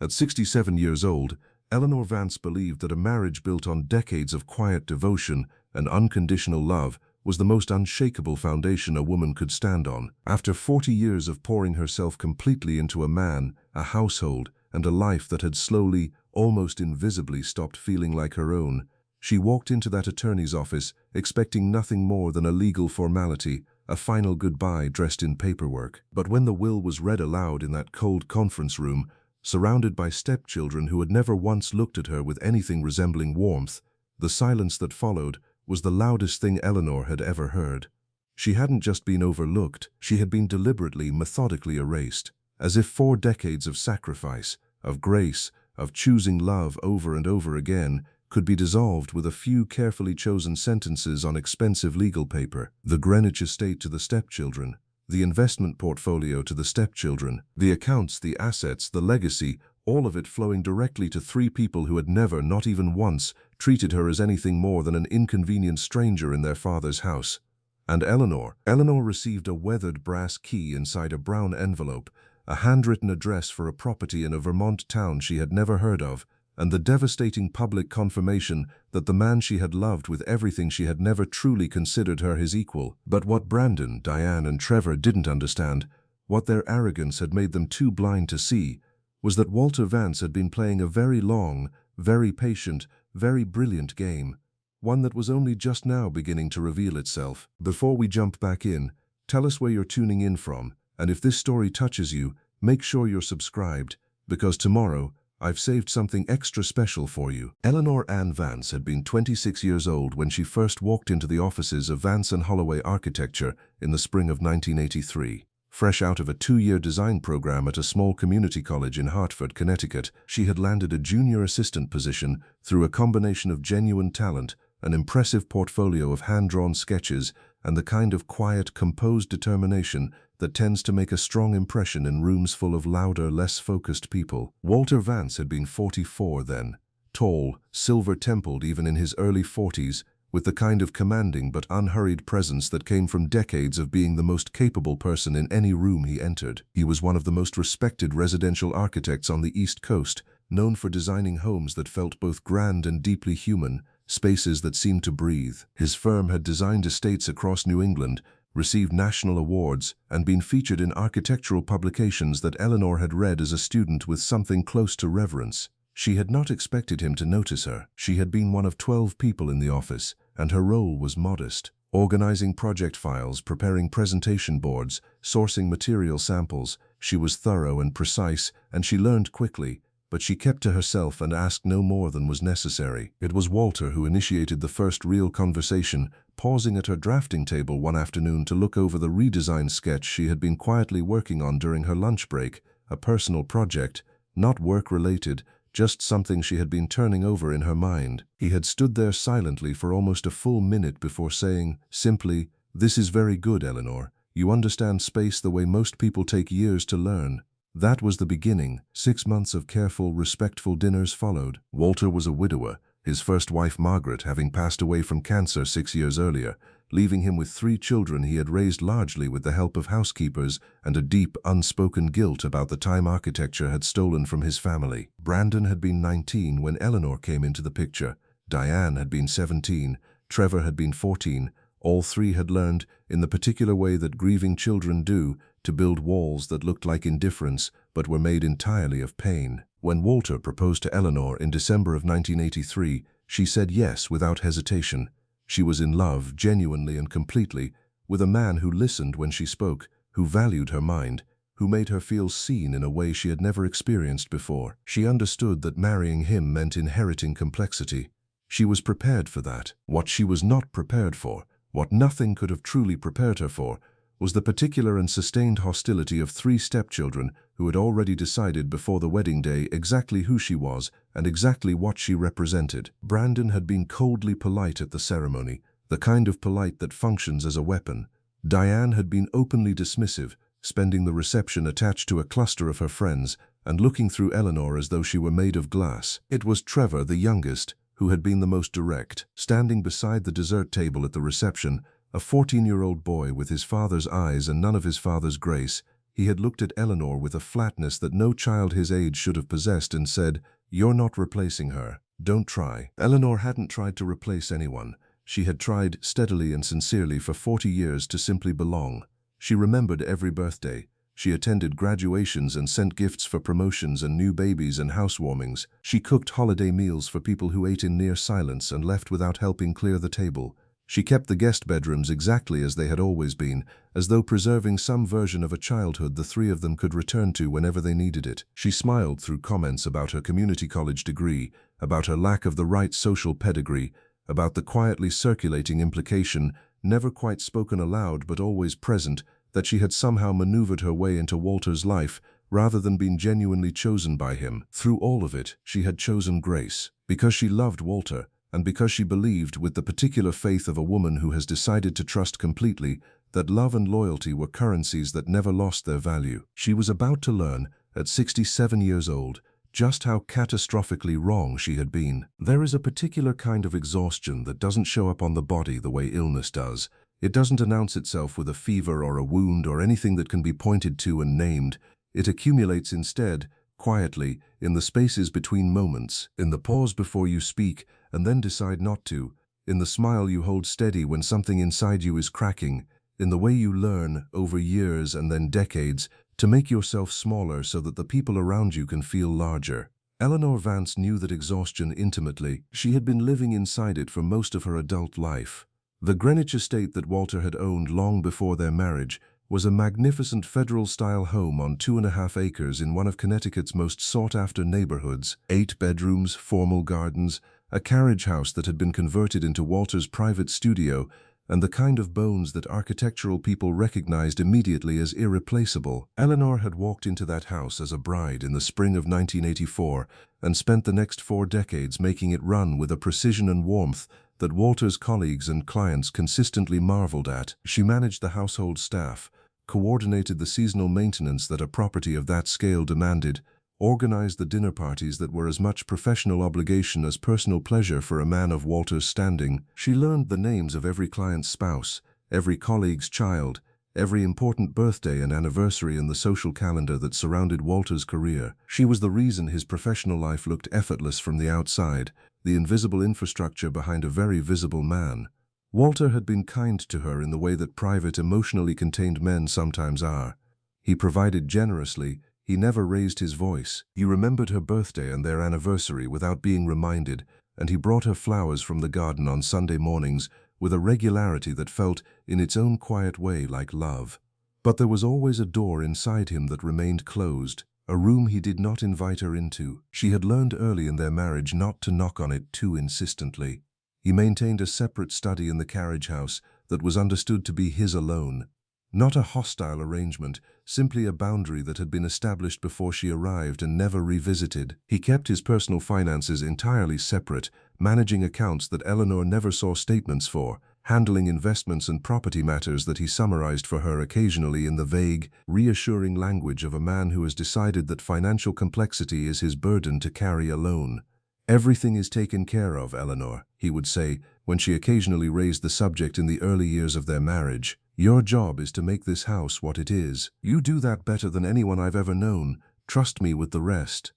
At 67 years old, Eleanor Vance believed that a marriage built on decades of quiet devotion and unconditional love was the most unshakable foundation a woman could stand on. After 40 years of pouring herself completely into a man, a household, and a life that had slowly, almost invisibly stopped feeling like her own, she walked into that attorney's office expecting nothing more than a legal formality, a final goodbye dressed in paperwork. But when the will was read aloud in that cold conference room, surrounded by stepchildren who had never once looked at her with anything resembling warmth, the silence that followed was the loudest thing Eleanor had ever heard. She hadn't just been overlooked, she had been deliberately, methodically erased, as if 4 decades of sacrifice, of grace, of choosing love over and over again, could be dissolved with a few carefully chosen sentences on expensive legal paper. The Greenwich estate to the stepchildren, the investment portfolio to the stepchildren, the accounts, the assets, the legacy, all of it flowing directly to 3 people who had never, not even once, treated her as anything more than an inconvenient stranger in their father's house. And Eleanor received a weathered brass key inside a brown envelope, a handwritten address for a property in a Vermont town she had never heard of, and the devastating public confirmation that the man she had loved with everything she had never truly considered her his equal. But what Brandon, Diane, and Trevor didn't understand, what their arrogance had made them too blind to see, was that Walter Vance had been playing a very long, very patient, very brilliant game, one that was only just now beginning to reveal itself. Before we jump back in, tell us where you're tuning in from, and if this story touches you, make sure you're subscribed, because tomorrow, I've saved something extra special for you. Eleanor Ann Vance had been 26 years old when she first walked into the offices of Vance & Holloway Architecture in the spring of 1983. Fresh out of a 2-year design program at a small community college in Hartford, Connecticut, she had landed a junior assistant position through a combination of genuine talent, an impressive portfolio of hand-drawn sketches, and the kind of quiet, composed determination that tends to make a strong impression in rooms full of louder, less focused people. Walter Vance had been 44 then, tall, silver-templed even in his early 40s, with the kind of commanding but unhurried presence that came from decades of being the most capable person in any room he entered. He was one of the most respected residential architects on the East Coast, known for designing homes that felt both grand and deeply human, spaces that seemed to breathe. His firm had designed estates across New England, received national awards, and been featured in architectural publications that Eleanor had read as a student with something close to reverence. She had not expected him to notice her. She had been one of 12 people in the office, and her role was modest. Organizing project files, preparing presentation boards, sourcing material samples. She was thorough and precise, and she learned quickly, but she kept to herself and asked no more than was necessary. It was Walter who initiated the first real conversation, pausing at her drafting table one afternoon to look over the redesigned sketch she had been quietly working on during her lunch break, a personal project, not work-related, just something she had been turning over in her mind. He had stood there silently for almost a full minute before saying, simply, "This is very good, Eleanor. You understand space the way most people take years to learn." That was the beginning. 6 months of careful, respectful dinners followed. Walter was a widower, his first wife Margaret having passed away from cancer 6 years earlier, leaving him with 3 children he had raised largely with the help of housekeepers and a deep, unspoken guilt about the time architecture had stolen from his family. Brandon had been 19 when Eleanor came into the picture. Diane had been 17. Trevor had been 14. All 3 had learned, in the particular way that grieving children do, to build walls that looked like indifference but were made entirely of pain. When Walter proposed to Eleanor in December of 1983, she said yes without hesitation. She was in love, genuinely and completely, with a man who listened when she spoke, who valued her mind, who made her feel seen in a way she had never experienced before. She understood that marrying him meant inheriting complexity. She was prepared for that. What she was not prepared for, what nothing could have truly prepared her for, was the particular and sustained hostility of 3 stepchildren who had already decided before the wedding day exactly who she was and exactly what she represented. Brandon had been coldly polite at the ceremony, the kind of polite that functions as a weapon. Diane had been openly dismissive, spending the reception attached to a cluster of her friends and looking through Eleanor as though she were made of glass. It was Trevor, the youngest, who had been the most direct. Standing beside the dessert table at the reception, a 14-year-old boy with his father's eyes and none of his father's grace, He had looked at Eleanor with a flatness that no child his age should have possessed and said, "You're not replacing her. Don't try." Eleanor hadn't tried to replace anyone. She had tried steadily and sincerely for 40 years to simply belong. She remembered every birthday. She attended graduations and sent gifts for promotions and new babies and housewarmings. She cooked holiday meals for people who ate in near silence and left without helping clear the table. She kept the guest bedrooms exactly as they had always been, as though preserving some version of a childhood the three of them could return to whenever they needed it. She smiled through comments about her community college degree, about her lack of the right social pedigree, about the quietly circulating implication, never quite spoken aloud but always present, that she had somehow maneuvered her way into Walter's life rather than been genuinely chosen by him. Through all of it, she had chosen grace, because she loved Walter, and because she believed, with the particular faith of a woman who has decided to trust completely, that love and loyalty were currencies that never lost their value. She was about to learn, at 67 years old, just how catastrophically wrong she had been. There is a particular kind of exhaustion that doesn't show up on the body the way illness does. It doesn't announce itself with a fever or a wound or anything that can be pointed to and named. It accumulates instead, quietly, in the spaces between moments, in the pause before you speak and then decide not to, in the smile you hold steady when something inside you is cracking, in the way you learn, over years and then decades, to make yourself smaller so that the people around you can feel larger. Eleanor Vance knew that exhaustion intimately. She had been living inside it for most of her adult life. The Greenwich estate that Walter had owned long before their marriage was a magnificent federal-style home on 2.5 acres in one of Connecticut's most sought-after neighborhoods. 8 bedrooms, formal gardens, a carriage house that had been converted into Walter's private studio, and the kind of bones that architectural people recognized immediately as irreplaceable. Eleanor had walked into that house as a bride in the spring of 1984 and spent the next 4 decades making it run with a precision and warmth that Walter's colleagues and clients consistently marveled at. She managed the household staff, coordinated the seasonal maintenance that a property of that scale demanded, organized the dinner parties that were as much professional obligation as personal pleasure for a man of Walter's standing. She learned the names of every client's spouse, every colleague's child, every important birthday and anniversary in the social calendar that surrounded Walter's career. She was the reason his professional life looked effortless from the outside, the invisible infrastructure behind a very visible man. Walter had been kind to her in the way that private, emotionally contained men sometimes are. He provided generously. He never raised his voice. He remembered her birthday and their anniversary without being reminded, and he brought her flowers from the garden on Sunday mornings with a regularity that felt, in its own quiet way, like love. But there was always a door inside him that remained closed, a room he did not invite her into. She had learned early in their marriage not to knock on it too insistently. He maintained a separate study in the carriage house that was understood to be his alone. Not a hostile arrangement, simply a boundary that had been established before she arrived and never revisited. He kept his personal finances entirely separate, managing accounts that Eleanor never saw statements for, handling investments and property matters that he summarized for her occasionally in the vague, reassuring language of a man who has decided that financial complexity is his burden to carry alone. "Everything is taken care of, Eleanor," he would say, when she occasionally raised the subject in the early years of their marriage. "Your job is to make this house what it is. You do that better than anyone I've ever known. Trust me with the rest."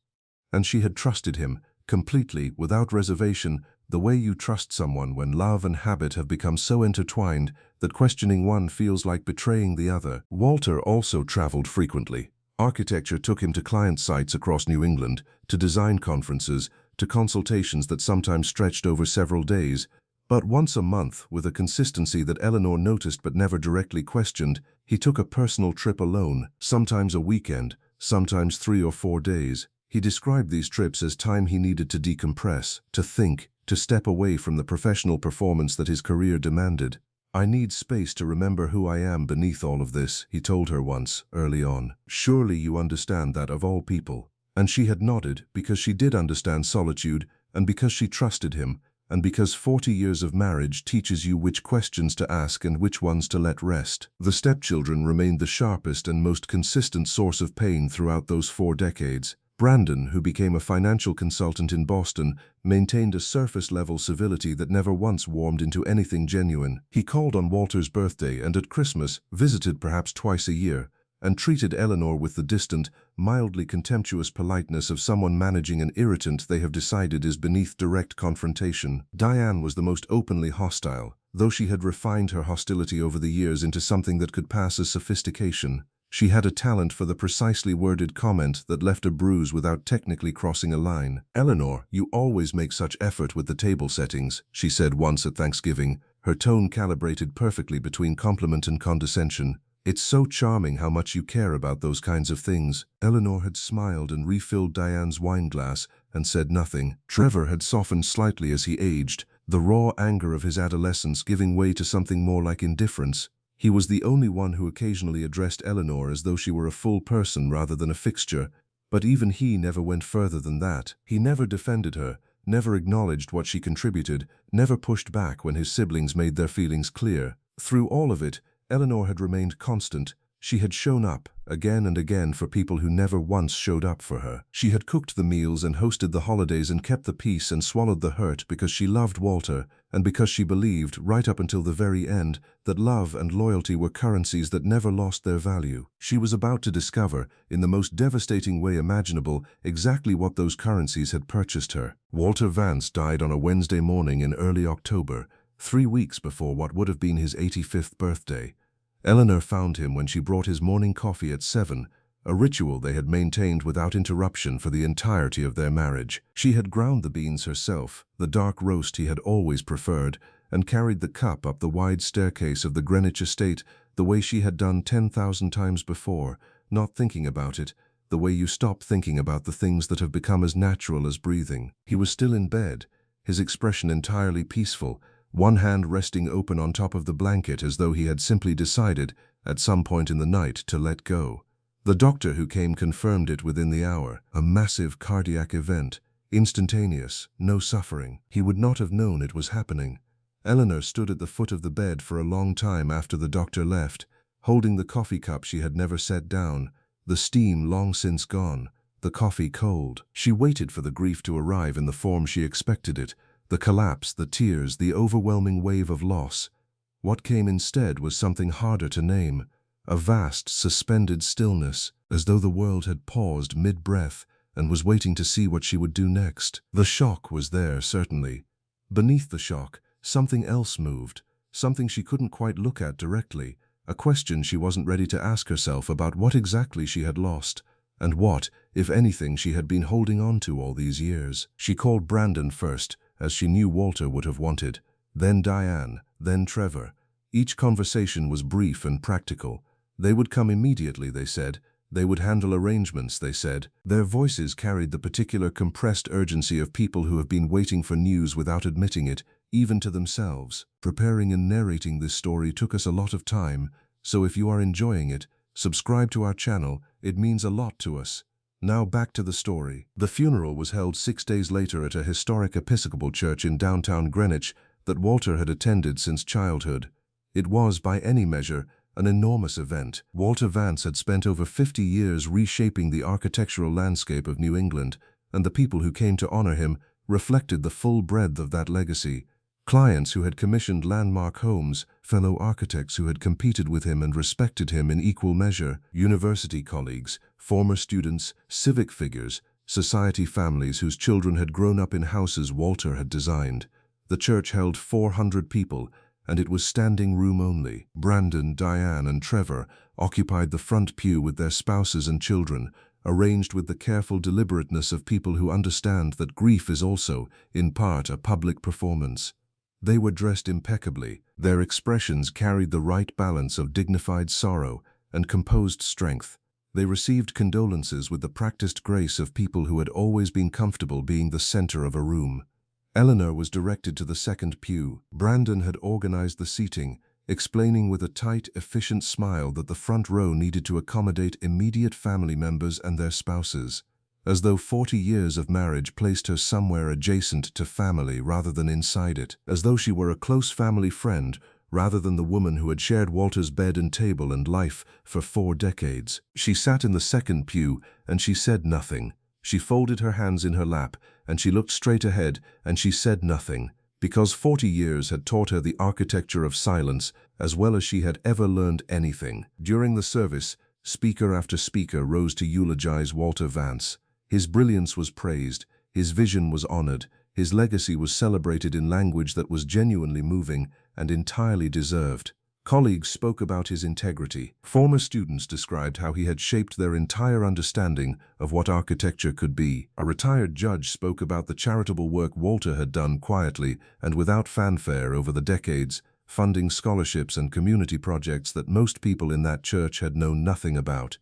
And she had trusted him, completely, without reservation, the way you trust someone when love and habit have become so intertwined that questioning one feels like betraying the other. Walter also traveled frequently. Architecture took him to client sites across New England, to design conferences, to consultations that sometimes stretched over several days. But once a month, with a consistency that Eleanor noticed but never directly questioned, he took a personal trip alone, sometimes a weekend, sometimes 3 or 4 days. He described these trips as time he needed to decompress, to think, to step away from the professional performance that his career demanded. "I need space to remember who I am beneath all of this," he told her once, early on. "Surely you understand that of all people." And she had nodded, because she did understand solitude, and because she trusted him, and because 40 years of marriage teaches you which questions to ask and which ones to let rest. The stepchildren remained the sharpest and most consistent source of pain throughout those 4 decades. Brandon, who became a financial consultant in Boston, maintained a surface-level civility that never once warmed into anything genuine. He called on Walter's birthday and at Christmas, visited perhaps twice a year, and treated Eleanor with the distant, mildly contemptuous politeness of someone managing an irritant they have decided is beneath direct confrontation. Diane was the most openly hostile, though she had refined her hostility over the years into something that could pass as sophistication. She had a talent for the precisely worded comment that left a bruise without technically crossing a line. "Eleanor, you always make such effort with the table settings," she said once at Thanksgiving, her tone calibrated perfectly between compliment and condescension. "It's so charming how much you care about those kinds of things." Eleanor had smiled and refilled Diane's wine glass and said nothing. Trevor had softened slightly as he aged, the raw anger of his adolescence giving way to something more like indifference. He was the only one who occasionally addressed Eleanor as though she were a full person rather than a fixture, but even he never went further than that. He never defended her, never acknowledged what she contributed, never pushed back when his siblings made their feelings clear. Through all of it, Eleanor had remained constant. She had shown up, again and again, for people who never once showed up for her. She had cooked the meals and hosted the holidays and kept the peace and swallowed the hurt because she loved Walter and because she believed, right up until the very end, that love and loyalty were currencies that never lost their value. She was about to discover, in the most devastating way imaginable, exactly what those currencies had purchased her. Walter Vance died on a Wednesday morning in early October, 3 weeks before what would have been his 85th birthday. Eleanor found him when she brought his morning coffee at 7, a ritual they had maintained without interruption for the entirety of their marriage. She had ground the beans herself, the dark roast he had always preferred, and carried the cup up the wide staircase of the Greenwich estate the way she had done 10,000 times before, not thinking about it, the way you stop thinking about the things that have become as natural as breathing. He was still in bed, his expression entirely peaceful, one hand resting open on top of the blanket as though he had simply decided, at some point in the night, to let go. The doctor who came confirmed it within the hour. A massive cardiac event, instantaneous, no suffering. He would not have known it was happening. Eleanor stood at the foot of the bed for a long time after the doctor left, holding the coffee cup she had never set down, the steam long since gone, the coffee cold. She waited for the grief to arrive in the form she expected it, the collapse, the tears, the overwhelming wave of loss. What came instead was something harder to name, a vast, suspended stillness, as though the world had paused mid-breath and was waiting to see what she would do next. The shock was there, certainly. Beneath the shock, something else moved, something she couldn't quite look at directly, a question she wasn't ready to ask herself about what exactly she had lost, and what, if anything, she had been holding on to all these years. She called Brandon first, as she knew Walter would have wanted, then Diane, then Trevor. Each conversation was brief and practical. They would come immediately, they said. They would handle arrangements, they said. Their voices carried the particular compressed urgency of people who have been waiting for news without admitting it, even to themselves. Preparing and narrating this story took us a lot of time, so if you are enjoying it, subscribe to our channel. It means a lot to us. Now back to the story. The funeral was held 6 days later at a historic Episcopal church in downtown Greenwich that Walter had attended since childhood. It was, by any measure, an enormous event. Walter Vance had spent over 50 years reshaping the architectural landscape of New England, and the people who came to honor him reflected the full breadth of that legacy. Clients who had commissioned landmark homes, fellow architects who had competed with him and respected him in equal measure, university colleagues, former students, civic figures, society families whose children had grown up in houses Walter had designed. The church held 400 people, and it was standing room only. Brandon, Diane, and Trevor occupied the front pew with their spouses and children, arranged with the careful deliberateness of people who understand that grief is also, in part, a public performance. They were dressed impeccably. Their expressions carried the right balance of dignified sorrow and composed strength. They received condolences with the practiced grace of people who had always been comfortable being the center of a room. Eleanor was directed to the second pew. Brandon had organized the seating, explaining with a tight, efficient smile that the front row needed to accommodate immediate family members and their spouses, as though 40 years of marriage placed her somewhere adjacent to family rather than inside it, as though she were a close family friend rather than the woman who had shared Walter's bed and table and life for 4 decades. She sat in the second pew, and she said nothing. She folded her hands in her lap, and she looked straight ahead, and she said nothing, because 40 years had taught her the architecture of silence as well as she had ever learned anything. During the service, Speaker after speaker rose to eulogize Walter Vance. His brilliance was praised, his vision was honored, his legacy was celebrated in language that was genuinely moving and entirely deserved. Colleagues spoke about his integrity. Former students described how he had shaped their entire understanding of what architecture could be. A retired judge spoke about the charitable work Walter had done quietly and without fanfare over the decades, funding scholarships and community projects that most people in that church had known nothing about.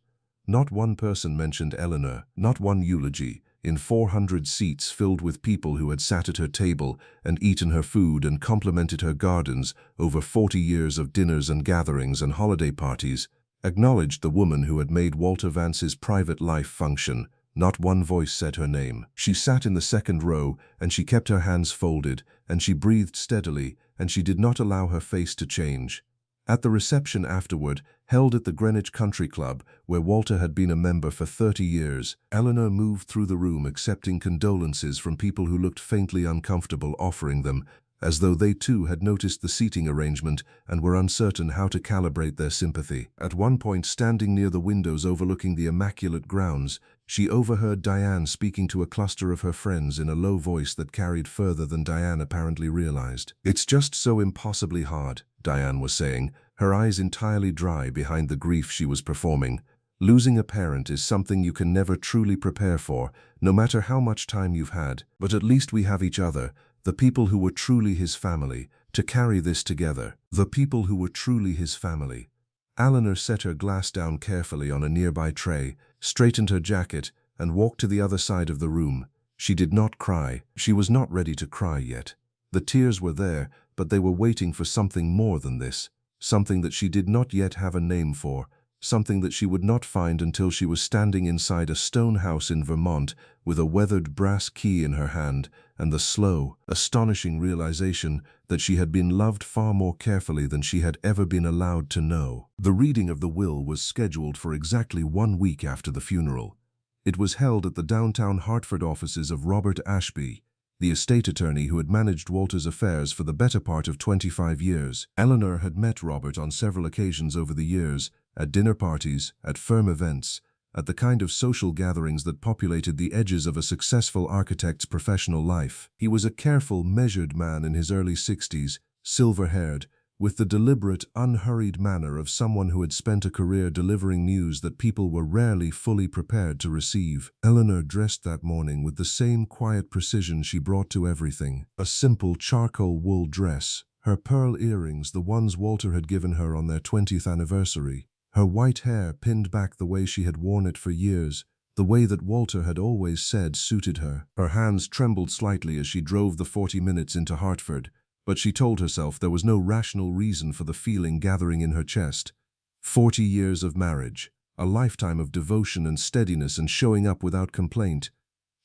Not one person mentioned Eleanor, not one eulogy. In 400 seats filled with people who had sat at her table and eaten her food and complimented her gardens over 40 years of dinners and gatherings and holiday parties, acknowledged the woman who had made Walter Vance's private life function. Not one voice said her name. She sat in the second row, and she kept her hands folded, and she breathed steadily, and she did not allow her face to change. At the reception afterward, held at the Greenwich Country Club, where Walter had been a member for 30 years, Eleanor moved through the room accepting condolences from people who looked faintly uncomfortable offering them, as though they too had noticed the seating arrangement and were uncertain how to calibrate their sympathy. At one point, standing near the windows overlooking the immaculate grounds, she overheard Diane speaking to a cluster of her friends in a low voice that carried further than Diane apparently realized. "It's just so impossibly hard," Diane was saying, her eyes entirely dry behind the grief she was performing. "Losing a parent is something you can never truly prepare for, no matter how much time you've had. But at least we have each other, the people who were truly his family, to carry this together. The people who were truly his family." Eleanor set her glass down carefully on a nearby tray, straightened her jacket, and walked to the other side of the room. She did not cry. She was not ready to cry yet. The tears were there, but they were waiting for something more than this, something that she did not yet have a name for, something that she would not find until she was standing inside a stone house in Vermont with a weathered brass key in her hand and the slow, astonishing realization that she had been loved far more carefully than she had ever been allowed to know. The reading of the will was scheduled for exactly 1 week after the funeral. It was held at the downtown Hartford offices of Robert Ashby, the estate attorney who had managed Walter's affairs for the better part of 25 years. Eleanor had met Robert on several occasions over the years, at dinner parties, at firm events, at the kind of social gatherings that populated the edges of a successful architect's professional life. He was a careful, measured man in his early 60s, silver-haired, with the deliberate, unhurried manner of someone who had spent a career delivering news that people were rarely fully prepared to receive. Eleanor dressed that morning with the same quiet precision she brought to everything. A simple charcoal wool dress, her pearl earrings, the ones Walter had given her on their 20th anniversary, her white hair pinned back the way she had worn it for years, the way that Walter had always said suited her. Her hands trembled slightly as she drove the 40 minutes into Hartford, but she told herself there was no rational reason for the feeling gathering in her chest. 40 years of marriage, a lifetime of devotion and steadiness and showing up without complaint.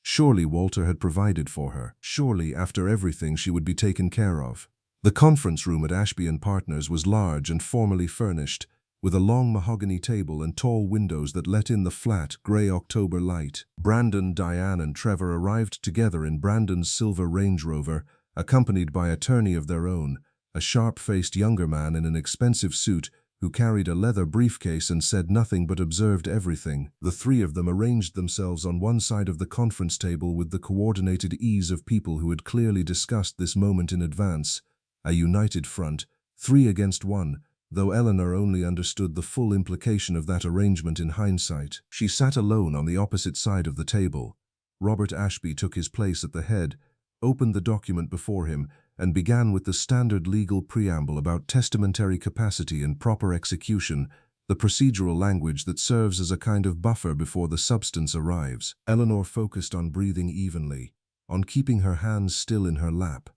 Surely Walter had provided for her. Surely, after everything, she would be taken care of. The conference room at Ashby & Partners was large and formally furnished, with a long mahogany table and tall windows that let in the flat, grey October light. Brandon, Diane, and Trevor arrived together in Brandon's silver Range Rover, accompanied by an attorney of their own, a sharp-faced younger man in an expensive suit who carried a leather briefcase and said nothing but observed everything. The three of them arranged themselves on one side of the conference table with the coordinated ease of people who had clearly discussed this moment in advance. A united front, 3 against 1, though Eleanor only understood the full implication of that arrangement in hindsight. She sat alone on the opposite side of the table. Robert Ashby took his place at the head, opened the document before him, and began with the standard legal preamble about testamentary capacity and proper execution, the procedural language that serves as a kind of buffer before the substance arrives. Eleanor focused on breathing evenly, on keeping her hands still in her lap,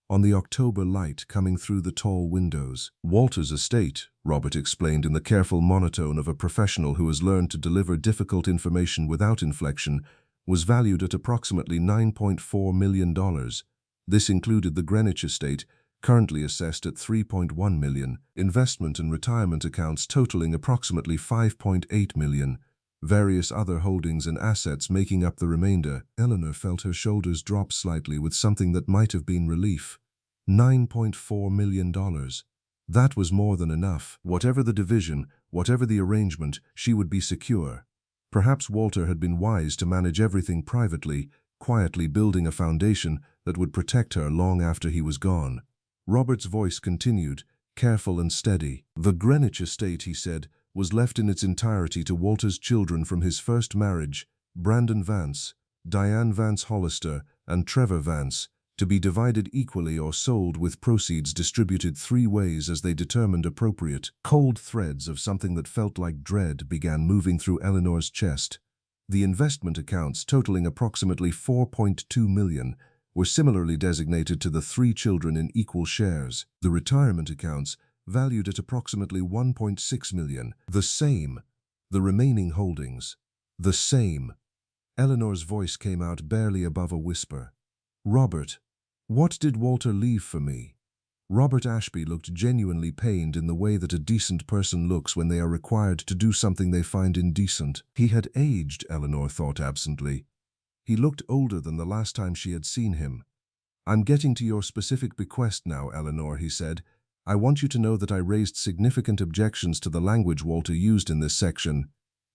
on the October light coming through the tall windows. Walter's estate, Robert explained in the careful monotone of a professional who has learned to deliver difficult information without inflection, was valued at approximately $9.4 million. This included the Greenwich estate, currently assessed at $3.1 million, investment and retirement accounts totaling approximately $5.8 million, various other holdings and assets making up the remainder. Eleanor felt her shoulders drop slightly with something that might have been relief. $9.4 million. That was more than enough. Whatever the division, Whatever the arrangement, she would be secure. Perhaps Walter had been wise to manage everything privately, quietly building a foundation that would protect her long after he was gone. Robert's voice continued, careful and steady. The Greenwich estate, he said, was left in its entirety to Walter's children from his first marriage, Brandon Vance, Diane Vance Hollister, and Trevor Vance, to be divided equally or sold with proceeds distributed 3 ways as they determined appropriate. Cold threads of something that felt like dread began moving through Eleanor's chest. The investment accounts, totaling approximately $4.2 million, were similarly designated to the 3 children in equal shares. The retirement accounts, valued at approximately $1.6 million, the same. The remaining holdings, the same. Eleanor's voice came out barely above a whisper. Robert, what did Walter leave for me? Robert Ashby looked genuinely pained in the way that a decent person looks when they are required to do something they find indecent. He had aged, Eleanor thought absently. He looked older than the last time she had seen him. I'm getting to your specific bequest now, Eleanor, he said. I want you to know that I raised significant objections to the language Walter used in this section.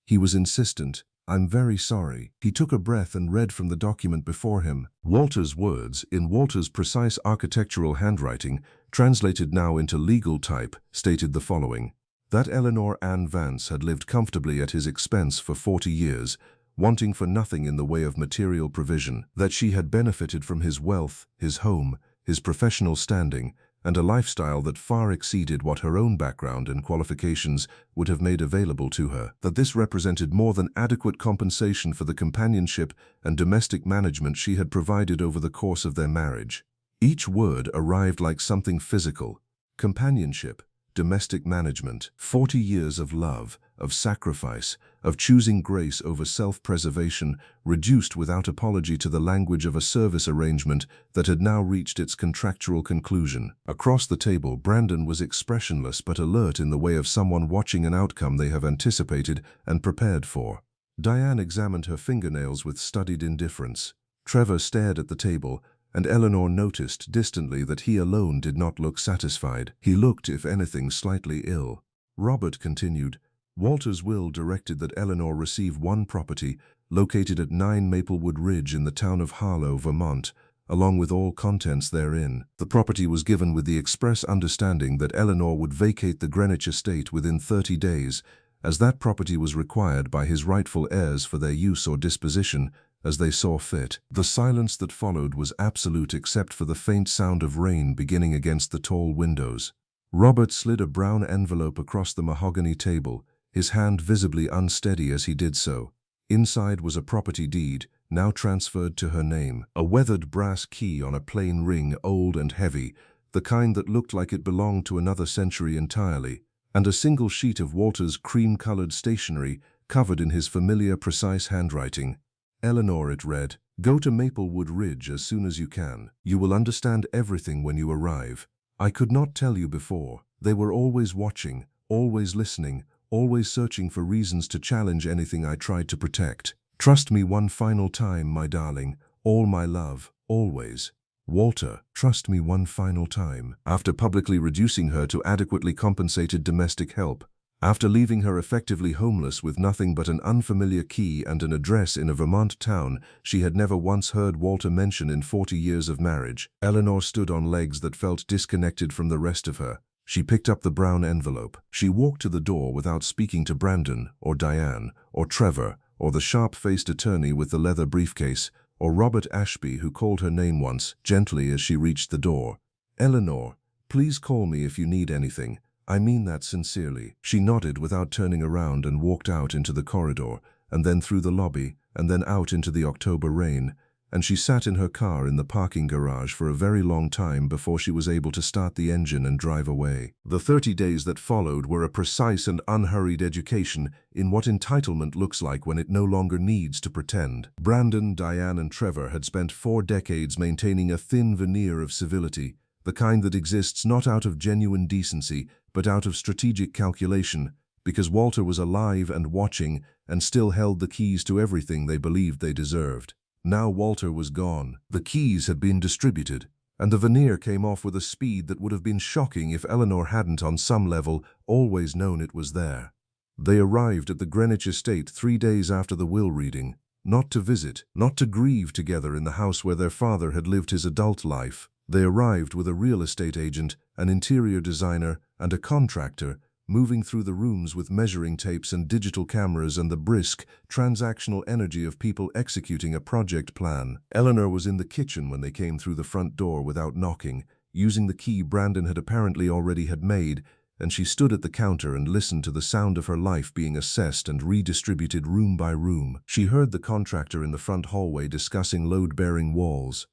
He was insistent. I'm very sorry. He took a breath and read from the document before him. Walter's words, in Walter's precise architectural handwriting, translated now into legal type, stated the following. That Eleanor Ann Vance had lived comfortably at his expense for 40 years, wanting for nothing in the way of material provision, that she had benefited from his wealth, his home, his professional standing, and a lifestyle that far exceeded what her own background and qualifications would have made available to her, that this represented more than adequate compensation for the companionship and domestic management she had provided over the course of their marriage. Each word arrived like something physical. Companionship, domestic management, 40 years of love, of sacrifice, of choosing grace over self-preservation, reduced without apology to the language of a service arrangement that had now reached its contractual conclusion. Across the table, Brandon was expressionless but alert in the way of someone watching an outcome they have anticipated and prepared for. Diane examined her fingernails with studied indifference. Trevor stared at the table, and Eleanor noticed distantly that he alone did not look satisfied. He looked, if anything, slightly ill. Robert continued, Walter's will directed that Eleanor receive one property located at 9 Maplewood Ridge in the town of Harlow, Vermont, along with all contents therein. The property was given with the express understanding that Eleanor would vacate the Greenwich estate within 30 days, as that property was required by his rightful heirs for their use or disposition, as they saw fit. The silence that followed was absolute except for the faint sound of rain beginning against the tall windows. Robert slid a brown envelope across the mahogany table, his hand visibly unsteady as he did so. Inside was a property deed, now transferred to her name, a weathered brass key on a plain ring, old and heavy, the kind that looked like it belonged to another century entirely, and a single sheet of Walter's cream-colored stationery covered in his familiar, precise handwriting. Eleanor, it read, go to Maplewood Ridge as soon as you can. You will understand everything when you arrive. I could not tell you before. They were always watching, always listening, always searching for reasons to challenge anything I tried to protect. Trust me one final time, my darling, all my love, always. Walter, trust me one final time. After publicly reducing her to adequately compensated domestic help, after leaving her effectively homeless with nothing but an unfamiliar key and an address in a Vermont town she had never once heard Walter mention in 40 years of marriage, Eleanor stood on legs that felt disconnected from the rest of her. She picked up the brown envelope. She walked to the door without speaking to Brandon, or Diane, or Trevor, or the sharp-faced attorney with the leather briefcase, or Robert Ashby, who called her name once, gently as she reached the door. Eleanor, please call me if you need anything. I mean that sincerely. She nodded without turning around and walked out into the corridor, and then through the lobby, and then out into the October rain, and she sat in her car in the parking garage for a very long time before she was able to start the engine and drive away. The 30 days that followed were a precise and unhurried education in what entitlement looks like when it no longer needs to pretend. Brandon, Diane, and Trevor had spent 4 decades maintaining a thin veneer of civility, the kind that exists not out of genuine decency, but out of strategic calculation, because Walter was alive and watching and still held the keys to everything they believed they deserved. Now Walter was gone. The keys had been distributed, and the veneer came off with a speed that would have been shocking if Eleanor hadn't, on some level, always known it was there. They arrived at the Greenwich estate 3 days after the will reading, not to visit, not to grieve together in the house where their father had lived his adult life. They arrived with a real estate agent, an interior designer, and a contractor, moving through the rooms with measuring tapes and digital cameras and the brisk, transactional energy of people executing a project plan. Eleanor was in the kitchen when they came through the front door without knocking, using the key Brandon had apparently already had made, and she stood at the counter and listened to the sound of her life being assessed and redistributed room by room. She heard the contractor in the front hallway discussing load-bearing walls.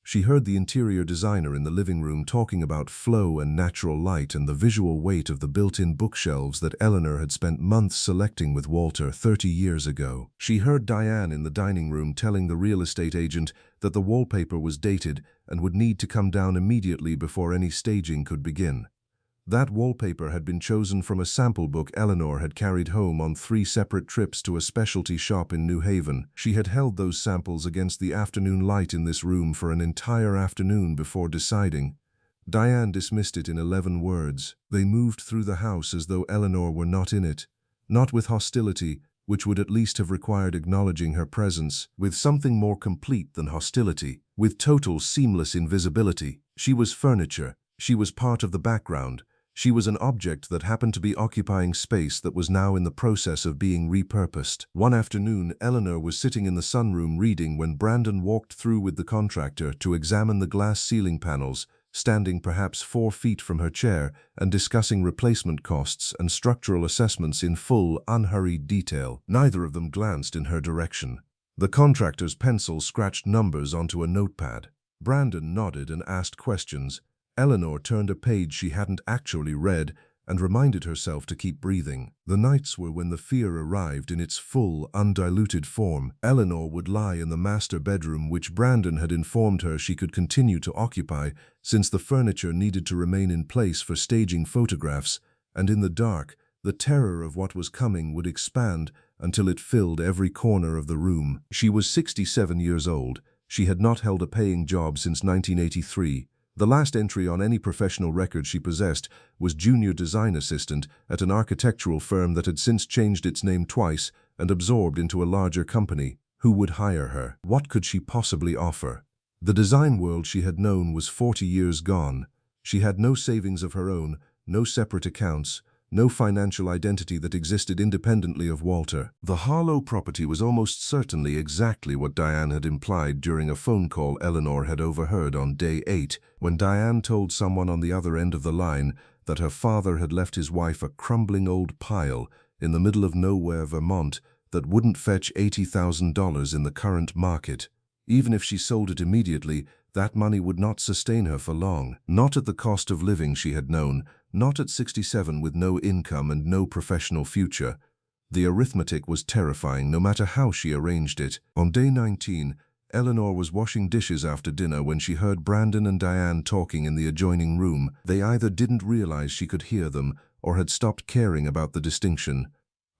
She heard the interior designer in the living room talking about flow and natural light and the visual weight of the built-in bookshelves that Eleanor had spent months selecting with Walter 30 years ago. She heard Diane in the dining room telling the real estate agent that the wallpaper was dated and would need to come down immediately before any staging could begin. That wallpaper had been chosen from a sample book Eleanor had carried home on 3 separate trips to a specialty shop in New Haven. She had held those samples against the afternoon light in this room for an entire afternoon before deciding. Diane dismissed it in 11 words. They moved through the house as though Eleanor were not in it. Not with hostility, which would at least have required acknowledging her presence, with something more complete than hostility, with total seamless invisibility. She was furniture. She was part of the background. She was an object that happened to be occupying space that was now in the process of being repurposed. One afternoon, Eleanor was sitting in the sunroom reading when Brandon walked through with the contractor to examine the glass ceiling panels, standing perhaps 4 feet from her chair and discussing replacement costs and structural assessments in full, unhurried detail. Neither of them glanced in her direction. The contractor's pencil scratched numbers onto a notepad. Brandon nodded and asked questions. Eleanor turned a page she hadn't actually read and reminded herself to keep breathing. The nights were when the fear arrived in its full, undiluted form. Eleanor would lie in the master bedroom which Brandon had informed her she could continue to occupy since the furniture needed to remain in place for staging photographs, and in the dark, the terror of what was coming would expand until it filled every corner of the room. She was 67 years old. She had not held a paying job since 1983. The last entry on any professional record she possessed was junior design assistant at an architectural firm that had since changed its name twice and absorbed into a larger company. Who would hire her? What could she possibly offer? The design world she had known was 40 years gone. She had no savings of her own, no separate accounts, no financial identity that existed independently of Walter. The Harlow property was almost certainly exactly what Diane had implied during a phone call Eleanor had overheard on day 8, when Diane told someone on the other end of the line that her father had left his wife a crumbling old pile in the middle of nowhere, Vermont, that wouldn't fetch $80,000 in the current market. Even if she sold it immediately, that money would not sustain her for long. Not at the cost of living she had known, not at 67 with no income and no professional future. The arithmetic was terrifying no matter how she arranged it. On day 19, Eleanor was washing dishes after dinner when she heard Brandon and Diane talking in the adjoining room. They either didn't realize she could hear them or had stopped caring about the distinction.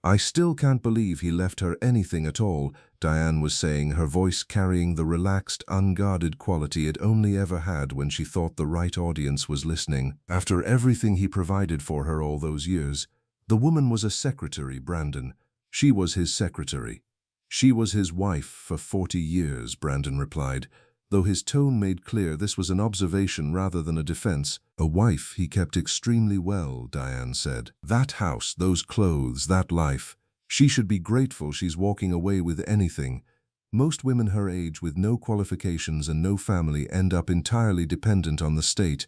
"I still can't believe he left her anything at all," Diane was saying, her voice carrying the relaxed, unguarded quality it only ever had when she thought the right audience was listening. After everything he provided for her all those years, the woman was a secretary, Brandon. She was his secretary. "She was his wife for 40 years, Brandon replied, though his tone made clear this was an observation rather than a defense. "A wife he kept extremely well," Diane said. "That house, those clothes, that life. She should be grateful she's walking away with anything. Most women her age with no qualifications and no family end up entirely dependent on the state.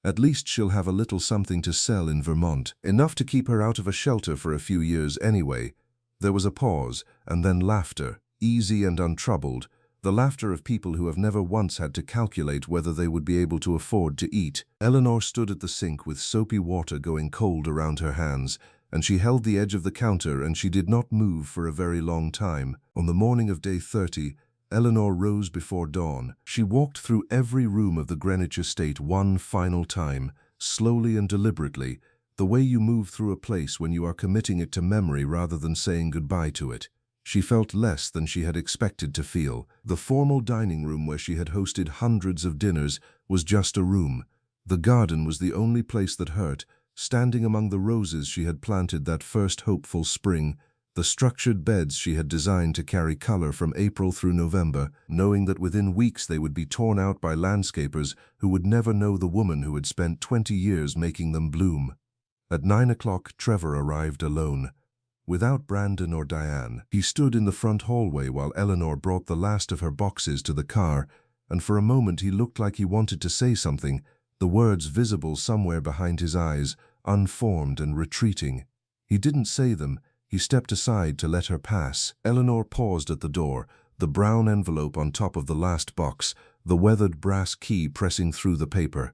At least she'll have a little something to sell in Vermont, enough to keep her out of a shelter for a few years anyway." There was a pause, and then laughter, easy and untroubled, the laughter of people who have never once had to calculate whether they would be able to afford to eat. Eleanor stood at the sink with soapy water going cold around her hands, and she held the edge of the counter and she did not move for a very long time. On the morning of day 30, Eleanor rose before dawn. She walked through every room of the Greenwich estate one final time, slowly and deliberately, the way you move through a place when you are committing it to memory rather than saying goodbye to it. She felt less than she had expected to feel. The formal dining room where she had hosted hundreds of dinners was just a room. The garden was the only place that hurt, standing among the roses she had planted that first hopeful spring, the structured beds she had designed to carry color from April through November, knowing that within weeks they would be torn out by landscapers who would never know the woman who had spent 20 years making them bloom. At 9 o'clock, Trevor arrived alone. Without Brandon or Diane, he stood in the front hallway while Eleanor brought the last of her boxes to the car, and for a moment he looked like he wanted to say something, the words visible somewhere behind his eyes, unformed and retreating. He didn't say them. He stepped aside to let her pass. Eleanor paused at the door, the brown envelope on top of the last box, the weathered brass key pressing through the paper.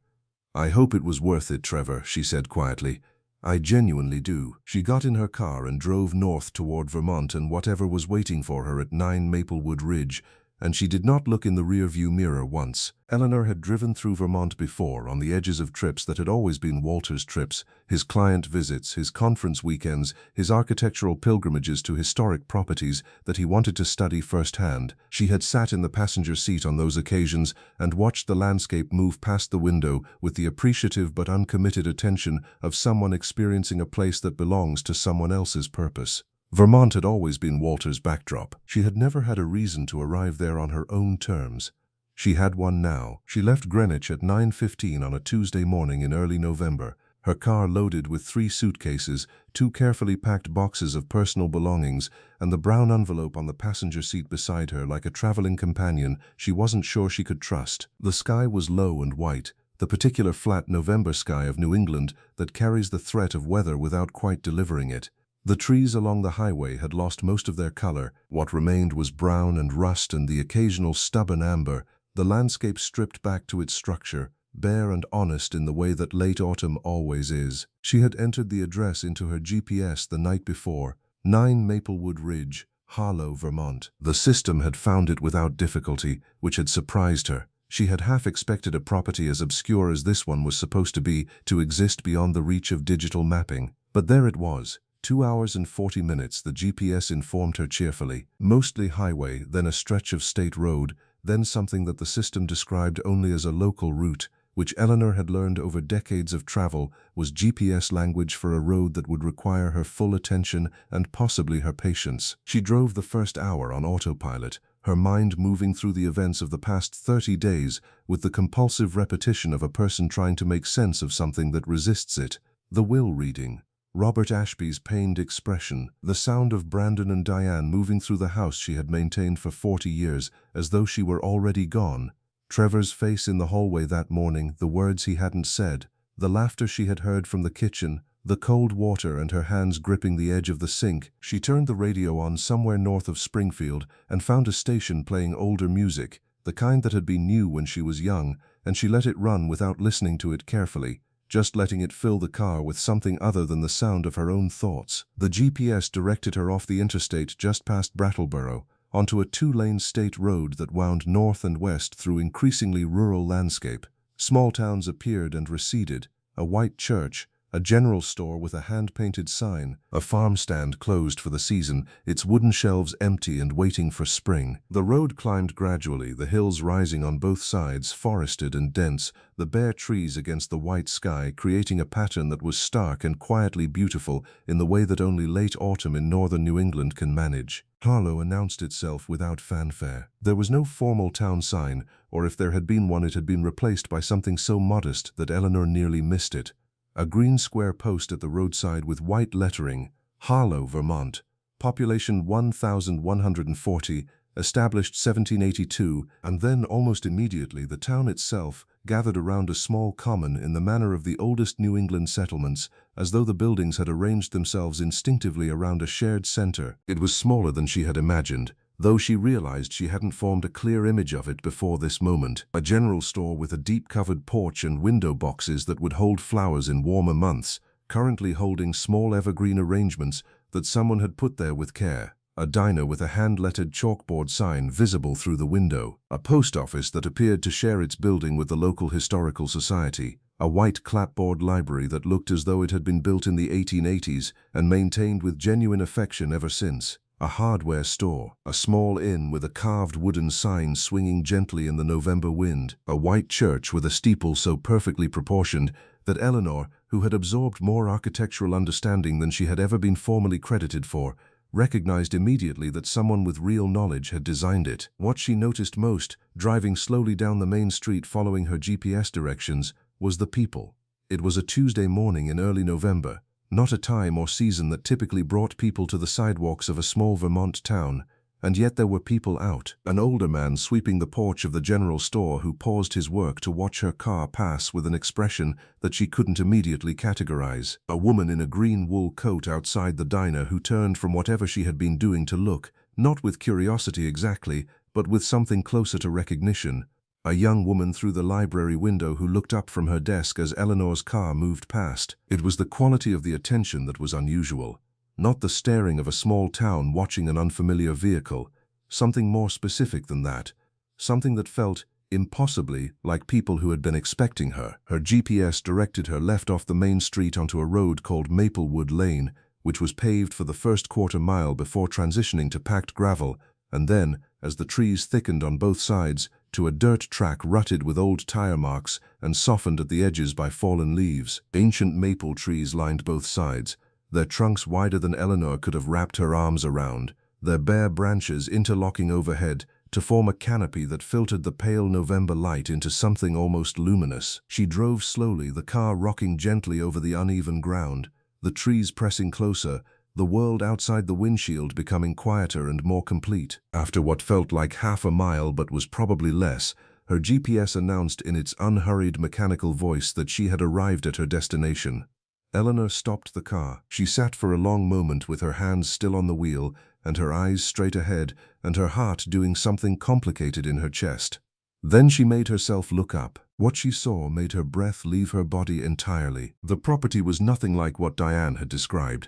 "I hope it was worth it, Trevor," she said quietly. "I genuinely do." She got in her car and drove north toward Vermont and whatever was waiting for her at 9 Maplewood Ridge, and she did not look in the rearview mirror once. Eleanor had driven through Vermont before, on the edges of trips that had always been Walter's trips, his client visits, his conference weekends, his architectural pilgrimages to historic properties that he wanted to study firsthand. She had sat in the passenger seat on those occasions and watched the landscape move past the window with the appreciative but uncommitted attention of someone experiencing a place that belongs to someone else's purpose. Vermont had always been Walter's backdrop. She had never had a reason to arrive there on her own terms. She had one now. She left Greenwich at 9:15 on a Tuesday morning in early November, her car loaded with 3 suitcases, 2 carefully packed boxes of personal belongings, and the brown envelope on the passenger seat beside her like a traveling companion she wasn't sure she could trust. The sky was low and white, the particular flat November sky of New England that carries the threat of weather without quite delivering it. The trees along the highway had lost most of their color. What remained was brown and rust and the occasional stubborn amber, the landscape stripped back to its structure, bare and honest in the way that late autumn always is. She had entered the address into her GPS the night before, 9 Maplewood Ridge, Harlow, Vermont. The system had found it without difficulty, which had surprised her. She had half expected a property as obscure as this one was supposed to be to exist beyond the reach of digital mapping. But there it was. 2 hours and 40 minutes, the GPS informed her cheerfully. Mostly highway, then a stretch of state road, then something that the system described only as a local route, which Eleanor had learned over decades of travel was GPS language for a road that would require her full attention and possibly her patience. She drove the first hour on autopilot, her mind moving through the events of the past 30 days with the compulsive repetition of a person trying to make sense of something that resists it. The will reading. Robert Ashby's pained expression, the sound of Brandon and Diane moving through the house she had maintained for 40 years, as though she were already gone. Trevor's face in the hallway that morning, the words he hadn't said, the laughter she had heard from the kitchen, the cold water and her hands gripping the edge of the sink. She turned the radio on somewhere north of Springfield and found a station playing older music, the kind that had been new when she was young, and she let it run without listening to it carefully, just letting it fill the car with something other than the sound of her own thoughts. The GPS directed her off the interstate just past Brattleboro, onto a 2-lane state road that wound north and west through increasingly rural landscape. Small towns appeared and receded, a white church, a general store with a hand-painted sign, a farm stand closed for the season, its wooden shelves empty and waiting for spring. The road climbed gradually, the hills rising on both sides, forested and dense, the bare trees against the white sky creating a pattern that was stark and quietly beautiful in the way that only late autumn in northern New England can manage. Harlow announced itself without fanfare. There was no formal town sign, or if there had been one it had been replaced by something so modest that Eleanor nearly missed it. A green square post at the roadside with white lettering, Harlow, Vermont, population 1,140, established 1782, and then almost immediately the town itself gathered around a small common in the manner of the oldest New England settlements, as though the buildings had arranged themselves instinctively around a shared center. It was smaller than she had imagined, though she realized she hadn't formed a clear image of it before this moment. A general store with a deep-covered porch and window boxes that would hold flowers in warmer months, currently holding small evergreen arrangements that someone had put there with care. A diner with a hand-lettered chalkboard sign visible through the window. A post office that appeared to share its building with the local historical society. A white clapboard library that looked as though it had been built in the 1880s and maintained with genuine affection ever since. A hardware store, a small inn with a carved wooden sign swinging gently in the November wind, a white church with a steeple so perfectly proportioned that Eleanor, who had absorbed more architectural understanding than she had ever been formally credited for, recognized immediately that someone with real knowledge had designed it. What she noticed most, driving slowly down the main street following her GPS directions, was the people. It was a Tuesday morning in early November, not a time or season that typically brought people to the sidewalks of a small Vermont town, and yet there were people out. An older man sweeping the porch of the general store who paused his work to watch her car pass with an expression that she couldn't immediately categorize. A woman in a green wool coat outside the diner who turned from whatever she had been doing to look, not with curiosity exactly, but with something closer to recognition. A young woman through the library window who looked up from her desk as Eleanor's car moved past. It was the quality of the attention that was unusual. Not the staring of a small town watching an unfamiliar vehicle, something more specific than that, something that felt, impossibly, like people who had been expecting her. Her GPS directed her left off the main street onto a road called Maplewood Lane, which was paved for the first quarter-mile before transitioning to packed gravel, and then, as the trees thickened on both sides, to a dirt track rutted with old tire marks and softened at the edges by fallen leaves. Ancient maple trees lined both sides, their trunks wider than Eleanor could have wrapped her arms around, their bare branches interlocking overhead to form a canopy that filtered the pale November light into something almost luminous. She drove slowly, the car rocking gently over the uneven ground, the trees pressing closer, the world outside the windshield becoming quieter and more complete. After what felt like half a mile but was probably less, her GPS announced in its unhurried mechanical voice that she had arrived at her destination. Eleanor stopped the car. She sat for a long moment with her hands still on the wheel and her eyes straight ahead and her heart doing something complicated in her chest. Then she made herself look up. What she saw made her breath leave her body entirely. The property was nothing like what Diane had described.